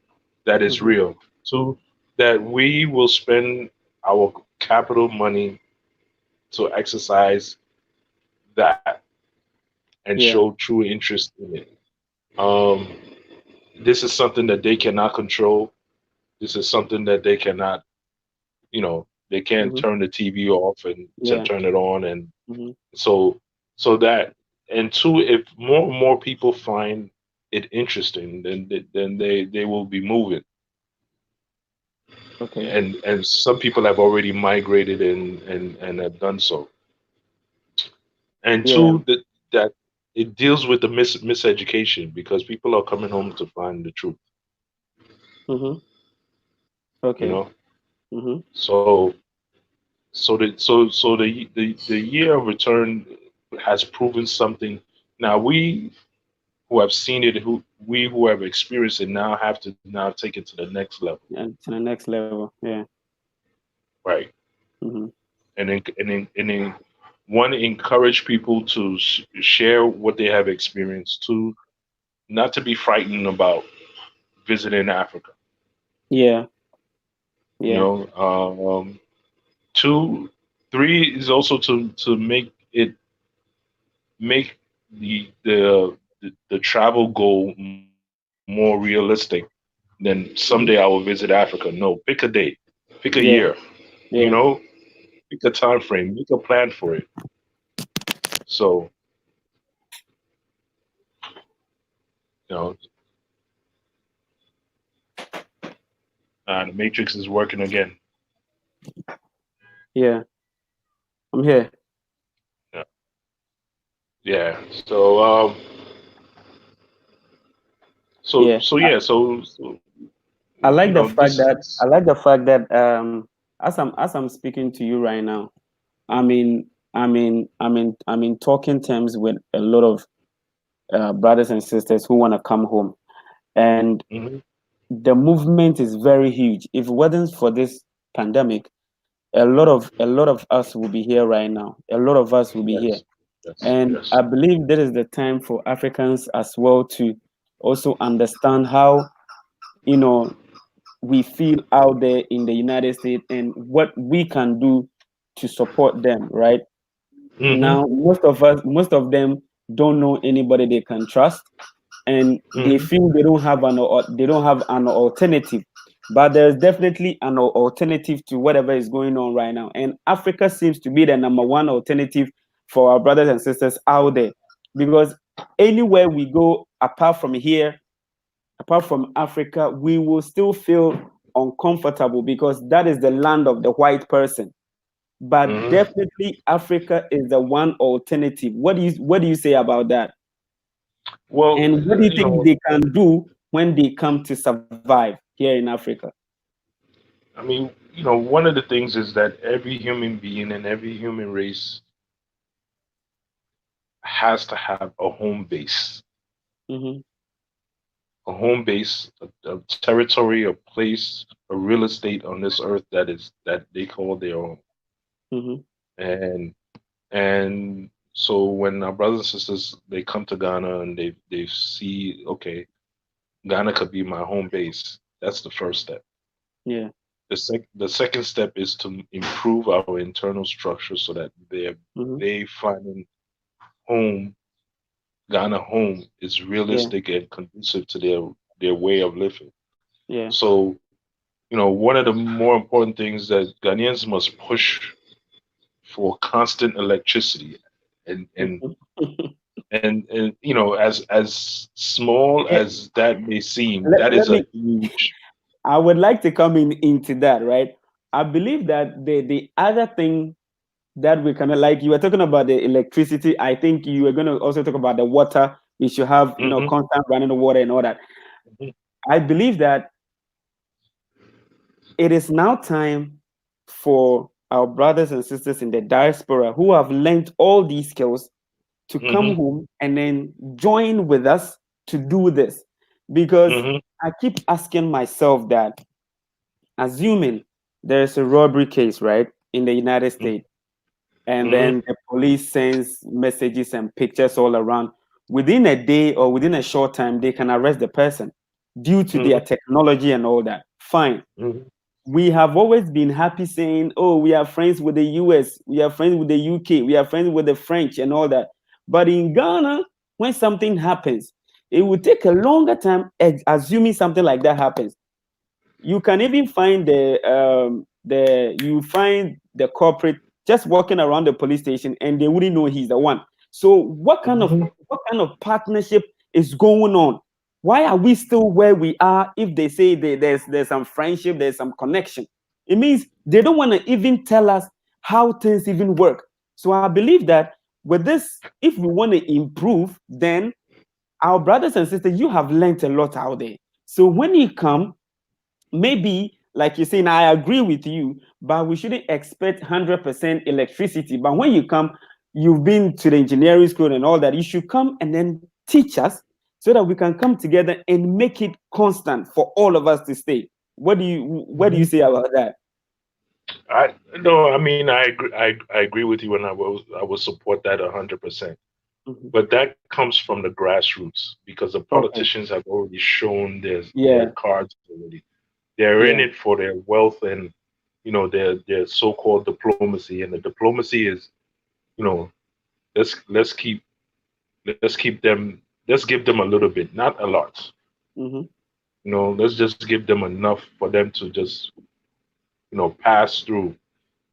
That is Mm-hmm. real. So that we will spend our capital money to exercise that and Yeah. show true interest in it. Um, this is something that they cannot control. This is something that they cannot, they can't Mm-hmm. turn the TV off and to Yeah. turn it on. And Mm-hmm. so, so that, and two, if more and more people find it interesting, then they will be moving. Okay. And some people have already migrated and have done so. And Yeah. two, that it deals with the miseducation because people are coming home to find the truth. Mm-hmm. You Okay. know, Mm-hmm. so the year of return has proven something. Now we who have seen it, who have experienced it, now have to now take it to the next level, And to the next level. Yeah. right? Mm-hmm. And then one, encourage people to share what they have experienced. Two, not to be frightened about visiting Africa. Yeah. You Yeah. know, two, three is also to make the travel goal more realistic than someday I will visit Mm-hmm. Africa. No, pick a day, pick a year, Yeah. you know, Yeah. pick a time frame, make a plan for it. So, you know, the matrix is working again. Yeah. I'm here. Yeah. Yeah. So Yeah, yeah. So I like the fact this that is. as I'm speaking to you right now, I'm in talking terms with a lot of brothers and sisters who want to come home, and Mhm. the movement is very huge. If it wasn't for this pandemic, a lot of us will be here right now. A lot of us will be here, Yes. Yes. and I Yes. believe this is the time for Africans as well to also understand how you know we feel out there in the United States and what we can do to support them, right? Mhm. Now, most of them don't know anybody they can trust, and they Mhm. feel they don't have an alternative. But there's definitely an alternative to whatever is going on right now, and Africa seems to be the number one alternative for our brothers and sisters out there, because anywhere we go apart from here, apart from Africa, we will still feel uncomfortable because that is the land of the white person. But Mhm. definitely Africa is the one alternative. What do you say about that? Well, And what do you you think know, they can do when they come to survive here in Africa? I mean, one of the things is that every human being and every human race has to have Mm-hmm, a home base, a territory, a place, a real estate on this earth that they call their own. mm-hmm, And so when our brothers and sisters they come to Ghana and they see, okay, Ghana could be my home base. That's the first step. yeah, The second step is to improve our internal structure so that mm-hmm, they finding home, Ghana home is yeah, realistic and conducive to their way of living. yeah, So, one of the more important things that Ghanaians must push for constant electricity and and mhm. and as small Yeah, as that may seem, let, that let is me a huge. I would like to come in into that, right? I believe that the other thing that we kind of like, you were talking about the electricity. I think you were going to also talk about the water. We should have Hmm. constant running water and all that. Hmm. I believe that it is now time for our brothers and sisters in the diaspora who have learned all these skills to come Hmm. home and then join with us to do this, because Hmm. I keep asking myself that, assuming there's a robbery case, right, in the United States, and Hmm. then the police sends messages and pictures all around, within a day or within a short time they can arrest the person due to Hmm. their technology and all that. Fine. Hmm. We have always been happy saying, oh, we are friends with the US, we are friends with the UK, we are friends with the French and all that. But in Ghana, when something happens, it will take a longer time, assuming something like that happens. You can even find the corporate just walking around the police station and they wouldn't know he's the one. So Hmm. what kind of partnership is going on? Why are we still where we are if they say there's some friendship, there's some connection? It means they don't want to even tell us how things even work. So I believe that with this, if we want to improve, then our brothers and sisters, you have learned a lot out there. So when you come, maybe like you're saying, I agree with you, but we shouldn't expect 100% electricity. But when you come, you've been to the engineering school and all that, you should come and then teach us so that we can come together and make it constant for all of us to stay. What do you Hmm. say about that? I no, I mean I agree. I agree with you, and I will support that 100%. Mhm. But that comes from the grassroots because the Okay. politicians have already shown their Yeah. cards already. They're in Yeah. it for their wealth and their so-called diplomacy, and the diplomacy is you know let's give them a little bit, not a lot. Hmm. Let's just give them enough for them to just pass through.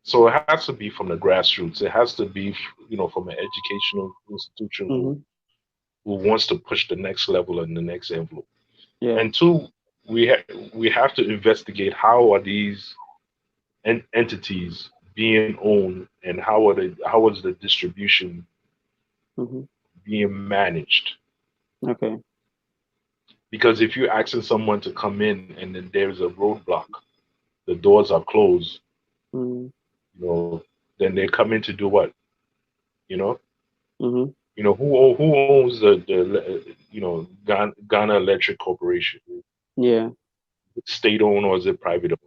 So it has to be from the grassroots. It has to be from an educational institution who Hmm. who wants to push the next level and the next envelope. Yeah. And two, we have to investigate how are these entities being owned and how is the distribution Hmm. being managed. Okay. Because if you're asking someone to come in and then there's a roadblock, the doors are closed, Mm-hmm. you know, then they come in to do what? You know, Mm-hmm. who owns Ghana Electric Corporation? Yeah. State owned or is it private owned?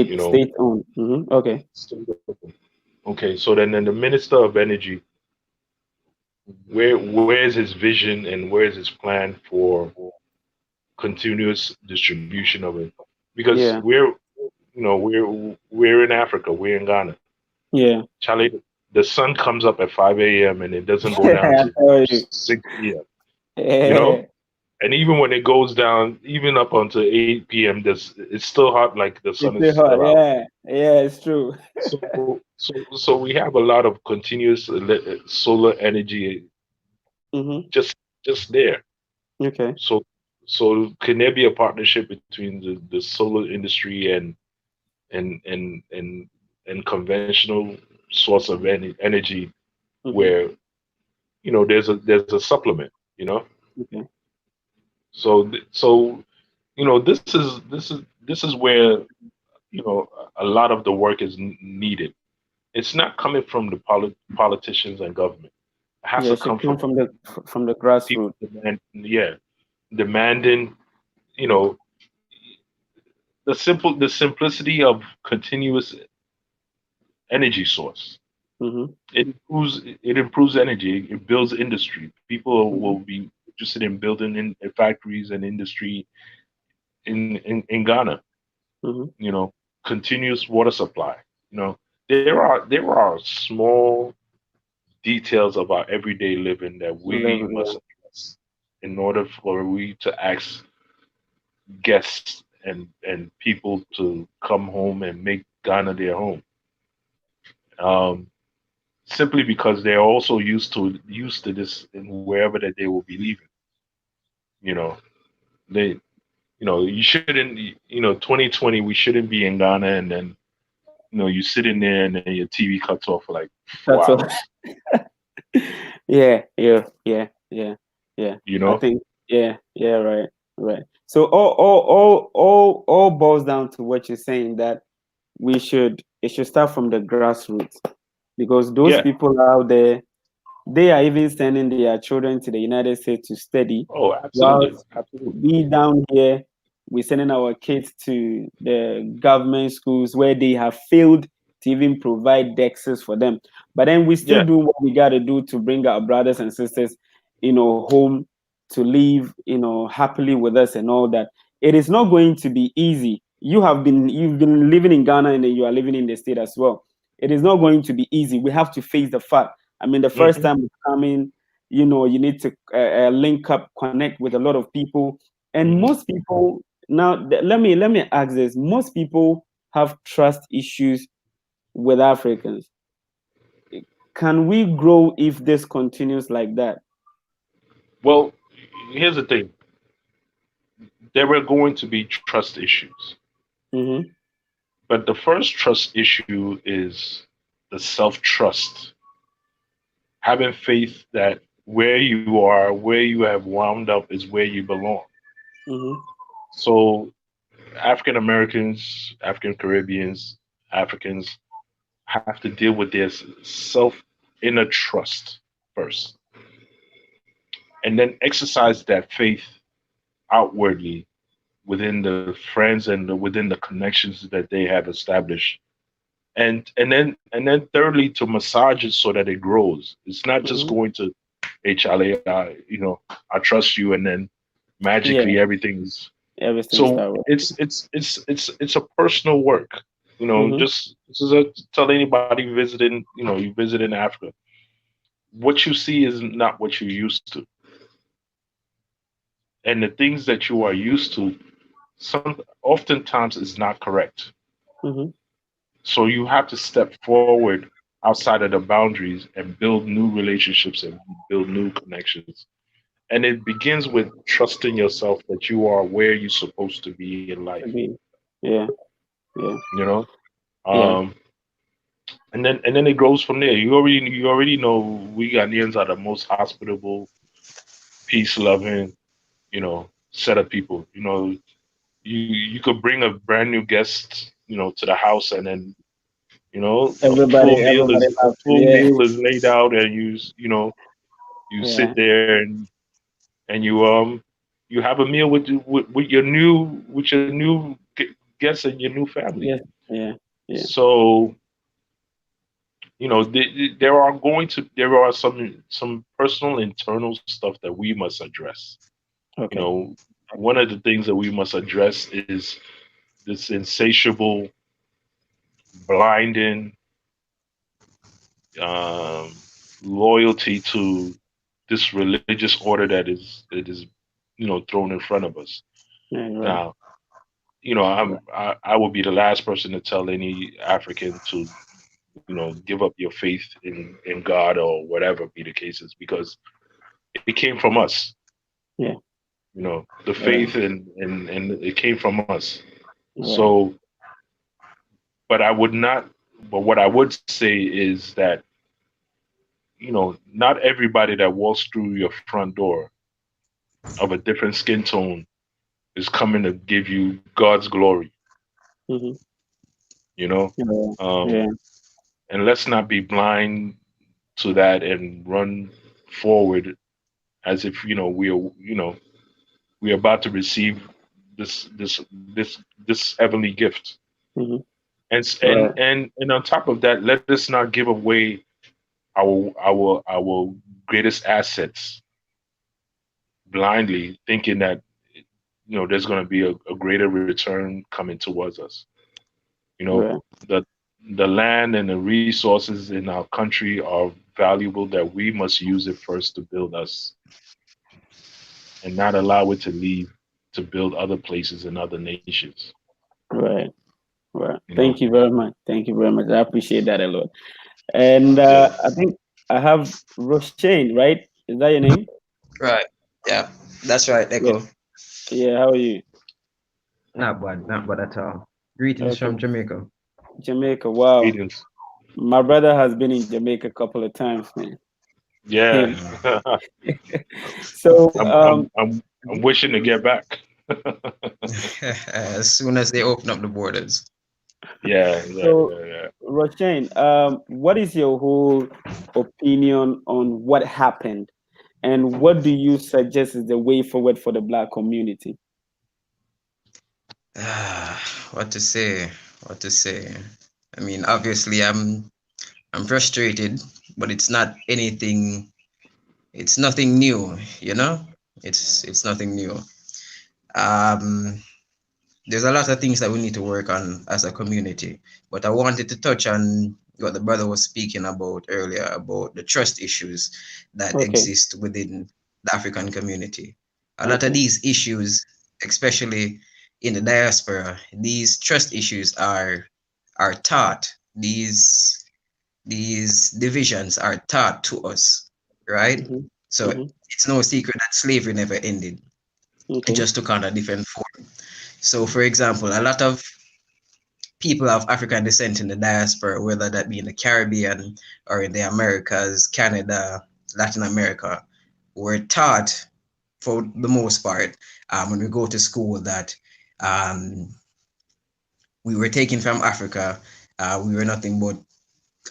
You know, State owned. Mm-hmm. Okay. state owned. Okay, so then the Minister of Energy, where's his vision and where's his plan for continuous distribution of it? Because Yeah. we're in Africa, we're in Ghana. Yeah. Charlie, the sun comes up at 5 a.m. and it doesn't go down I to tell you. 6 p.m. You know, Yeah. and even when it goes down, even up until 8 p.m., it's still hot, like the sun It's is still hot. still out. Yeah. Yeah. It's true. So we have a lot of continuous solar energy Mm-hmm. just just there. Okay. So so can there be a partnership between the solar industry and and conventional source of energy Mm-hmm. where there's a supplement, you know? Okay. So this is where a lot of the work is needed. It's not coming from the politicians and government. It has Yeah. to It come should come from from the people grassroots. demanding, you know, the simplicity of continuous energy source. Mm-hmm. It improves energy. It builds industry. People will Mm-hmm. be interested in building in factories and industry in Ghana. Mm-hmm. You know, continuous water supply. You know, there are small details of our everyday living that we Level. must address in order for we to ask guests and people to come home and make Ghana their home. Um, Simply because they're also used to this in wherever that they will be leaving. You know, they you shouldn't 2020 we shouldn't be in Ghana and then you sit in there and then your TV cuts off for like four That's all. hours. Yeah. Yeah. Yeah. Yeah. Yeah. You I know, think. Yeah. Yeah. Right. Right. So all boils down to what you're saying, that it should start from the grassroots, because those yeah. people out there, they are even sending their children to the United States to study, Oh, absolutely, whilst absolutely. we down here, we're sending our kids to the government schools where they have failed to even provide dexes for them. But then we still Yeah. do what we got to do to bring our brothers and sisters, home, to live, happily with us and all that. It is not going to be easy. You've been living in Ghana, and then you are living in the state as well. It is not going to be easy. We have to face the fact. I mean, the first Hmm. time you come in, you need to link up, connect with a lot of people, and Hmm. most people now. Let me ask this: most people have trust issues with Africans. Can we grow if this continues like that? Well, here's the thing: there are going to be trust issues, Mm-hmm. but the first trust issue is the self trust, having faith that where you are, where you have wound up, is where you belong. Mm-hmm. So African Americans, African Caribbeans, Africans have to deal with their self inner trust first, and then exercise that faith outwardly within the friends and within the connections that they have established. And then thirdly, to massage it so that it grows. It's not just Mm-hmm. going to, hey Charlie, I trust you, and then Yeah, magically everything's. everything So start with. it's a personal work. Mm-hmm. Just this is a tell anybody visiting, you visit in Africa. What you see is not what you're used to, and the things that you are used to, oftentimes is not correct. Mm-hmm. So you have to step forward outside of the boundaries and build new relationships and build new connections. And it begins with trusting yourself that you are where you're supposed to be in life. To be. Yeah, yeah, You know, yeah. um, and then it grows from there. You already know we Ghanaians are the most hospitable, peace loving, set of people. You could bring a brand new guest, to the house, and then a full meal Everybody is a loves full it. meal is laid out, and you Yeah, sit there and you have a meal with your new guests and your new family. yeah, yeah, yeah. So there are some personal internal stuff that we must address. You Okay, know, one of the things that we must address is this insatiable, blinding um, loyalty to this religious order that is thrown in front of us. yeah, right, Now, I would be the last person to tell any African to give up your faith in God or whatever be the case is, because it came from us. yeah, The right, faith and it came from us. right, So, but I would not. But what I would say is that not everybody that walks through your front door of a different skin tone is coming to give you God's glory. mm-hmm. You know, Yeah, um, yeah, and let's not be blind to that and run forward as if we're about to receive this this this heavenly gift. mm-hmm. And Right, on top of that, let us not give away our greatest assets blindly, thinking that there's going to be a greater return coming towards us. You know, right, the the land and the resources in our country are valuable, that we must use it first to build us and not allow it to leave to build other places and other nations. right, right. You know, Thank you very much. Thank you very much. I appreciate that a lot. And yeah. I think I have Roshane, right? Is that your name? Right. Yeah, that's right, Yeah, Echo. yeah. How are you? Not bad at all. Greetings Okay, from Jamaica. Jamaica. Wow, Greetings. my brother has been in Jamaica a couple of times, man. Yeah. Mm. So, I'm wishing to get back. As soon as they open up the borders. Yeah, yeah, so yeah, yeah. Roshane, what is your whole opinion on what happened, and what do you suggest is the way forward for the Black community? What to say? What to say? I mean, obviously, I'm frustrated, but it's not anything. It's nothing new, you know. It's nothing new. Um, there's a lot of things that we need to work on as a community. But I wanted to touch on what the brother was speaking about earlier about the trust issues that Okay, exist within the African community. A lot of okay, these issues, especially in the diaspora, these trust issues are taught. These divisions are taught to us, right? mm-hmm. So Mm-hmm. it's no secret that slavery never ended. It Okay, just took on a different form. So, for example, a lot of people of African descent in the diaspora, whether that be in the Caribbean or in the Americas, Canada, Latin America, were taught for the most part when we go to school that um, we were taken from Africa. We were nothing but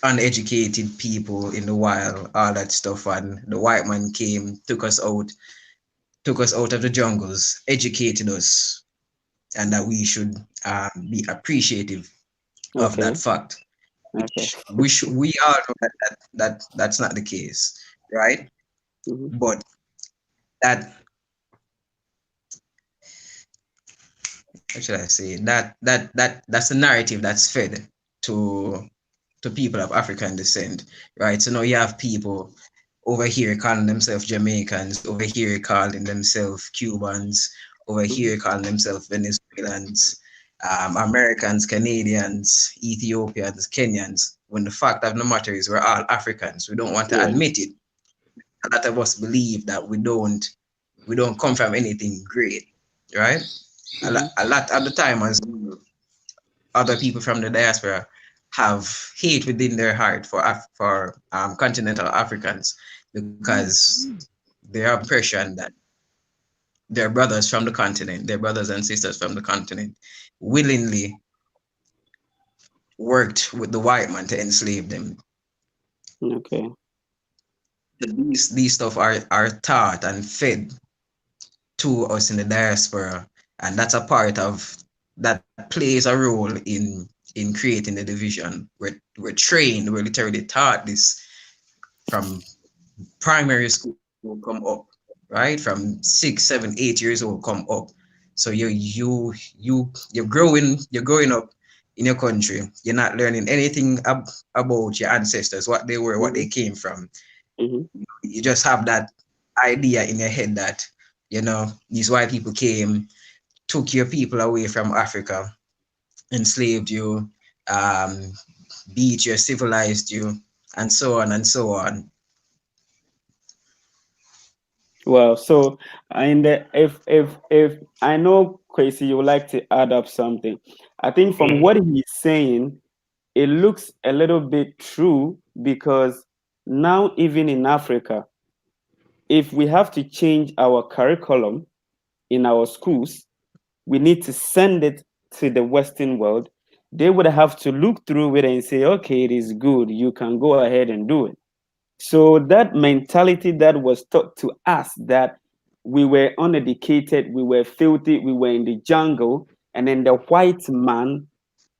uneducated people in the wild, all that stuff. And the white man came, took us out of the jungles, educated us, and that we should be appreciative of okay, that fact. okay. We all know that's not the case, right? Mm-hmm. But that what should I say? That's the narrative that's fed to to people of African descent, right? So now you have people over here calling themselves Jamaicans, over here calling themselves Cubans, over Mm-hmm. here calling themselves Venezuelans, Americans, Canadians, Ethiopians, Kenyans, when the fact of the matter is we're all Africans. We don't want to Yeah. admit it. A lot of us believe that we don't come from anything great, right? Mm-hmm. A lot of the time as other people from the diaspora have hate within their heart for continental Africans, because they have impression that their brothers from the continent, their brothers and sisters from the continent, willingly worked with the white man to enslave them. Okay. These stuff are taught and fed to us in the diaspora, and that's a part of that plays a role in creating the division. We're trained, we're literally taught this from primary school come up, right? From 6, 7, 8 years old come up. So you're growing up in your country. You're not learning anything about your ancestors, what they were, what they came from. You just have that idea in your head that, you know, these white people came, took your people away from Africa, enslaved you, um, beat you, civilized you, and so on and so on. Well, so and if I know, Kwesi, you would like to add up something. I think from what he's saying, it looks a little bit true, because now even in Africa, if we have to change our curriculum in our schools, we need to send it to the Western world. They would have to look through it and say, okay, it is good. You can go ahead and do it. So that mentality that was taught to us, that we were uneducated, we were filthy, we were in the jungle, and then the white man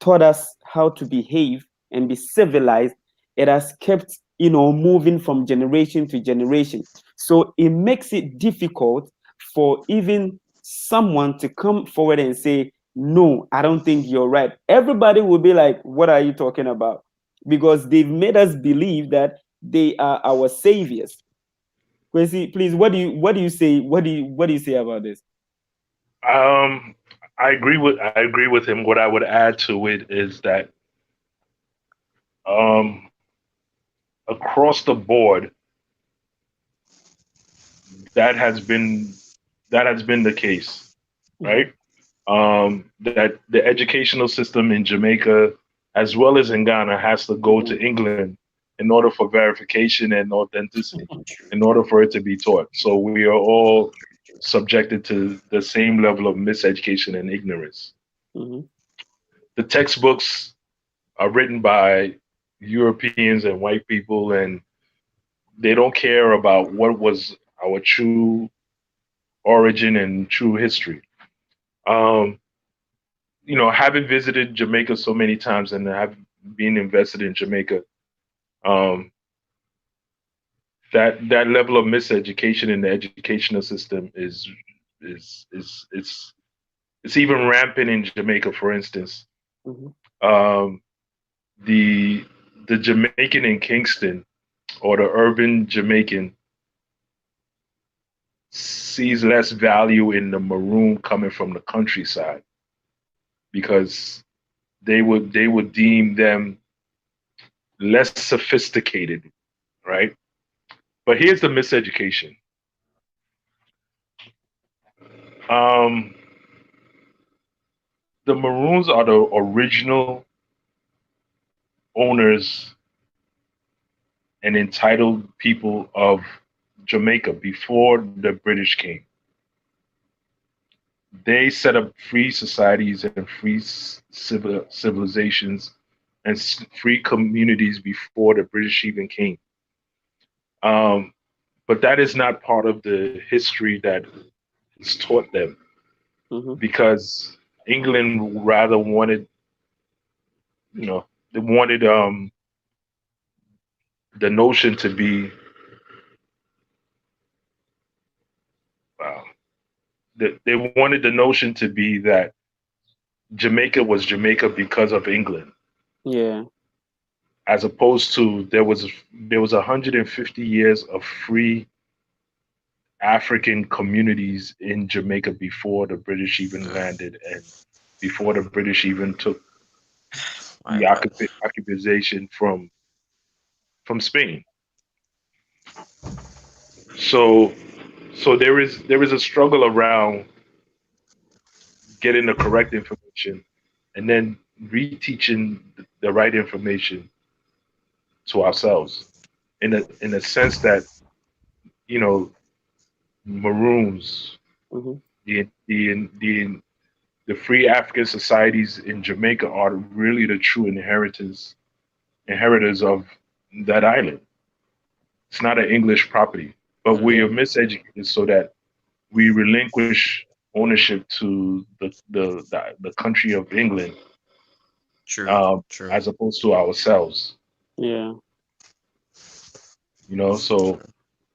taught us how to behave and be civilized, it has kept, moving from generation to generation. So it makes it difficult for even someone to come forward and say, no, I don't think you're right. Everybody will be like, what are you talking about? Because they've made us believe that they are our saviors. Kwesi, please, what do you say? What do you say about this? I agree with him. What I would add to it is that um, across the board, that has been the case, right? That the educational system in Jamaica, as well as in Ghana, has to go to England in order for verification and authenticity, in order for it to be taught. So we are all subjected to the same level of miseducation and ignorance. The textbooks are written by Europeans and white people, and they don't care about what was our true origin and true history. Um, having visited Jamaica so many times and have been invested in Jamaica, um, that level of miseducation in the educational system is it's even rampant in Jamaica. For instance, um, the Jamaican in Kingston, or the urban Jamaican, sees less value in the maroon coming from the countryside, because they would deem them less sophisticated, right? But here's the miseducation. Um, the Maroons are the original owners and entitled people of Jamaica before the British came. They set up free societies and free civilizations and free communities before the British even came. Um, but that is not part of the history that is taught them, because England rather wanted, they wanted the notion to be, uh, they wanted the notion to be that Jamaica was Jamaica because of England. Yeah. As opposed to there was 150 years of free African communities in Jamaica before the British even landed, and before the British even took the occupation from Spain. So there is a struggle around getting the correct information, and then reteaching the right information to ourselves in a sense that, you know, Maroons, Mm-hmm. the free African societies in Jamaica are really the true inheritors of that island. It's not an English property, but we Yeah. are miseducated so that we relinquish ownership to the country of England, True, true, as opposed to ourselves. Yeah. You know, so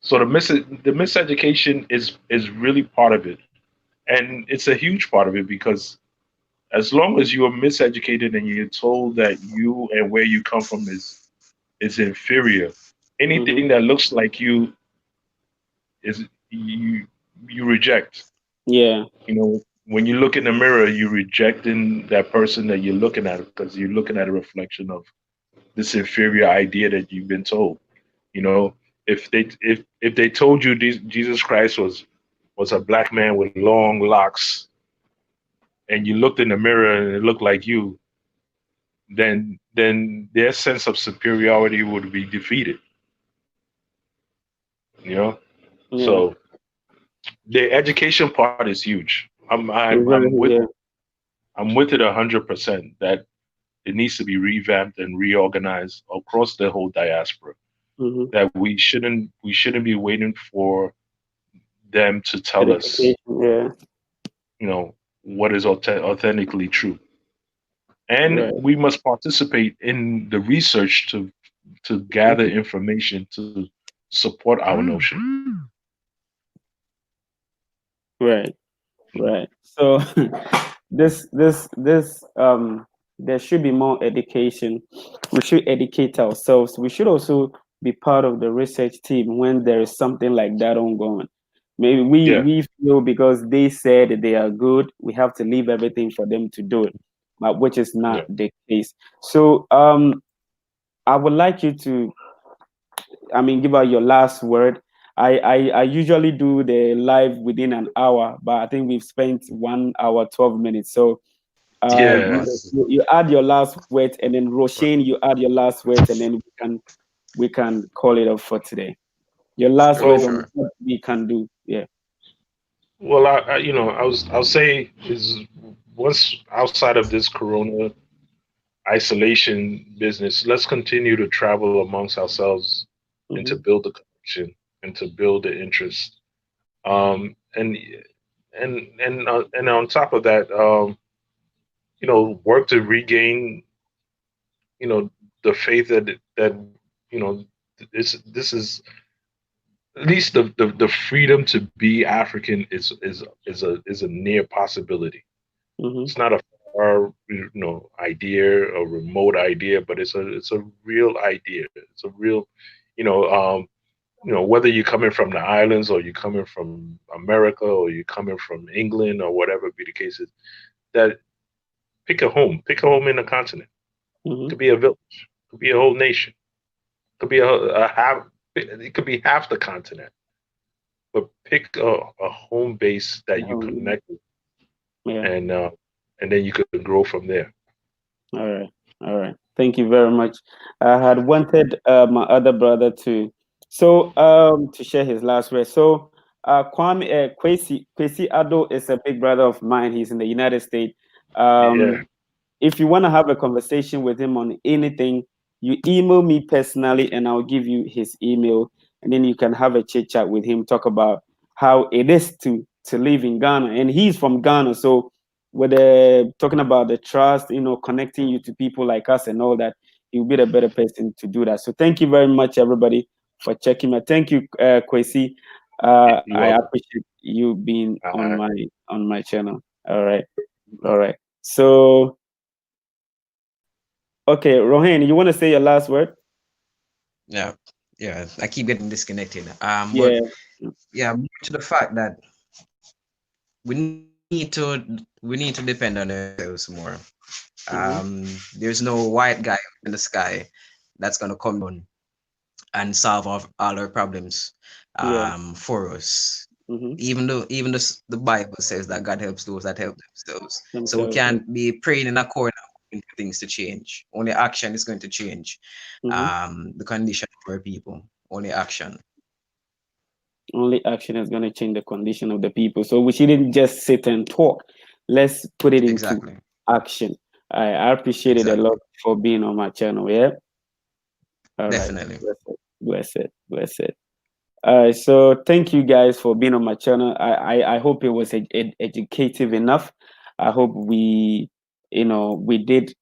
the miseducation is really part of it, and it's a huge part of it because as long as you are miseducated and you're told that you and where you come from is inferior, Mm-hmm. anything that looks like you is you reject. Yeah. You know, when you look in the mirror, you're rejecting that person that you're looking at because you're looking at a reflection of this inferior idea that you've been told. You know, if they told you Jesus Christ was a black man with long locks, and you looked in the mirror and it looked like you, then their sense of superiority would be defeated. You know, Yeah. so the education part is huge. Yeah. I'm with it 100% that it needs to be revamped and reorganized across the whole diaspora. Mm-hmm. That we shouldn't be waiting for them to tell us, Edification. Yeah. you know, what is authentically true. And Right. we must participate in the research to gather Mhm. information to support our notion. Right. Right. So this there should be more education. We should educate ourselves. We should also be part of the research team when there is something like that ongoing. Maybe Yeah, we feel because they said they are good, we have to leave everything for them to do it, but which is not yeah, the case. So I would like you to, I mean, give out your last word. I usually do the live within an hour, but I think we've spent 1 hour 12 minutes. So yeah. you add your last words, and then Roshane, you add your last words, and then we can call it off for today. Your last sure, word Well, on sure. what we can do. Yeah. well, I'll say is once outside of this Corona isolation business, let's continue to travel amongst ourselves and to Mm-hmm. build the connection and to build the interest. And and on top of that, work to regain, the faith that you know this is at least the freedom to be African is a near possibility. Mm-hmm. It's not a far idea, a remote idea, but it's a real idea. It's a real, you know, um, whether you're coming from the islands or you're coming from America or you're coming from England or whatever be the case is, that pick a home in a continent. It Mm-hmm. could be a village, it could be a whole nation, it could be a half, it could be half the continent, but pick a home base that you connect with, Yeah. and uh, and then you could grow from there. All right. All right. Thank you very much. I had wanted my other brother to share his last word. So Kwesi Addo is a big brother of mine. He's in the United States. Yeah. Um, if you want to have a conversation with him on anything, you email me personally and I'll give you his email. And then you can have a chit chat with him, talk about how it is to live in Ghana. And he's from Ghana. So with talking about the trust, connecting you to people like us and all that, he'll be the better person to do that. So thank you very much, everybody, for checking me. Thank you, Kwesi. You're I welcome. appreciate you being Uh, on my channel. All right. All right. So okay, Rohan, you want to say your last word? Yeah, yeah. I keep getting disconnected. But Yeah. yeah, to the fact that we need to depend on ourselves more. Mm-hmm. There's no white guy in the sky that's gonna come down and solve all our problems Yeah. for us. Mm-hmm. Even the Bible says that God helps those that help themselves. So we Themselves. Yeah. can't be praying in a corner for things to change. Only action is going to change the condition for people. Only action. Only action is going to change the condition of the people. So we shouldn't just sit and talk. Let's put it into action. I appreciate it a lot for being on my channel. Yeah. All Definitely. Right. Bless it. So thank you guys for being on my channel. I hope it was educative enough. I hope we did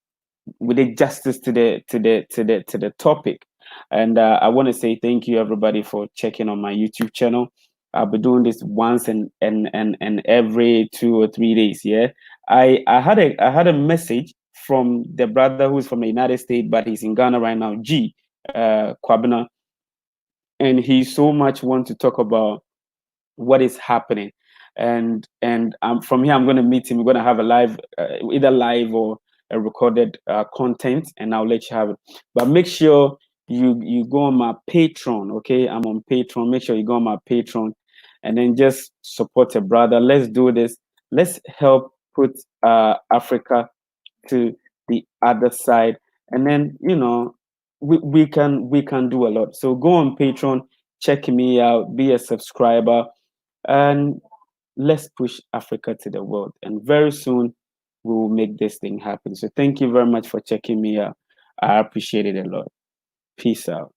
justice to the topic. And I want to say thank you everybody for checking on my YouTube channel. I'll be doing this once and every 2 or 3 days. Yeah. I had a message from the brother who's from the United States, but he's in Ghana right now, Kwabena, and he so much want to talk about what is happening. And from here I'm going to meet him. We're going to have a live, either live or a recorded content, and I'll let you have it. But make sure you go on my Patreon. Okay, I'm on Patreon. Make sure you go on my Patreon and then just support a brother. Let's do this. Let's help put Africa to the other side, and then we can do a lot. So go on Patreon, check me out, be a subscriber, and let's push Africa to the world. And very soon we will make this thing happen. So thank you very much for checking me out. I appreciate it a lot. Peace out.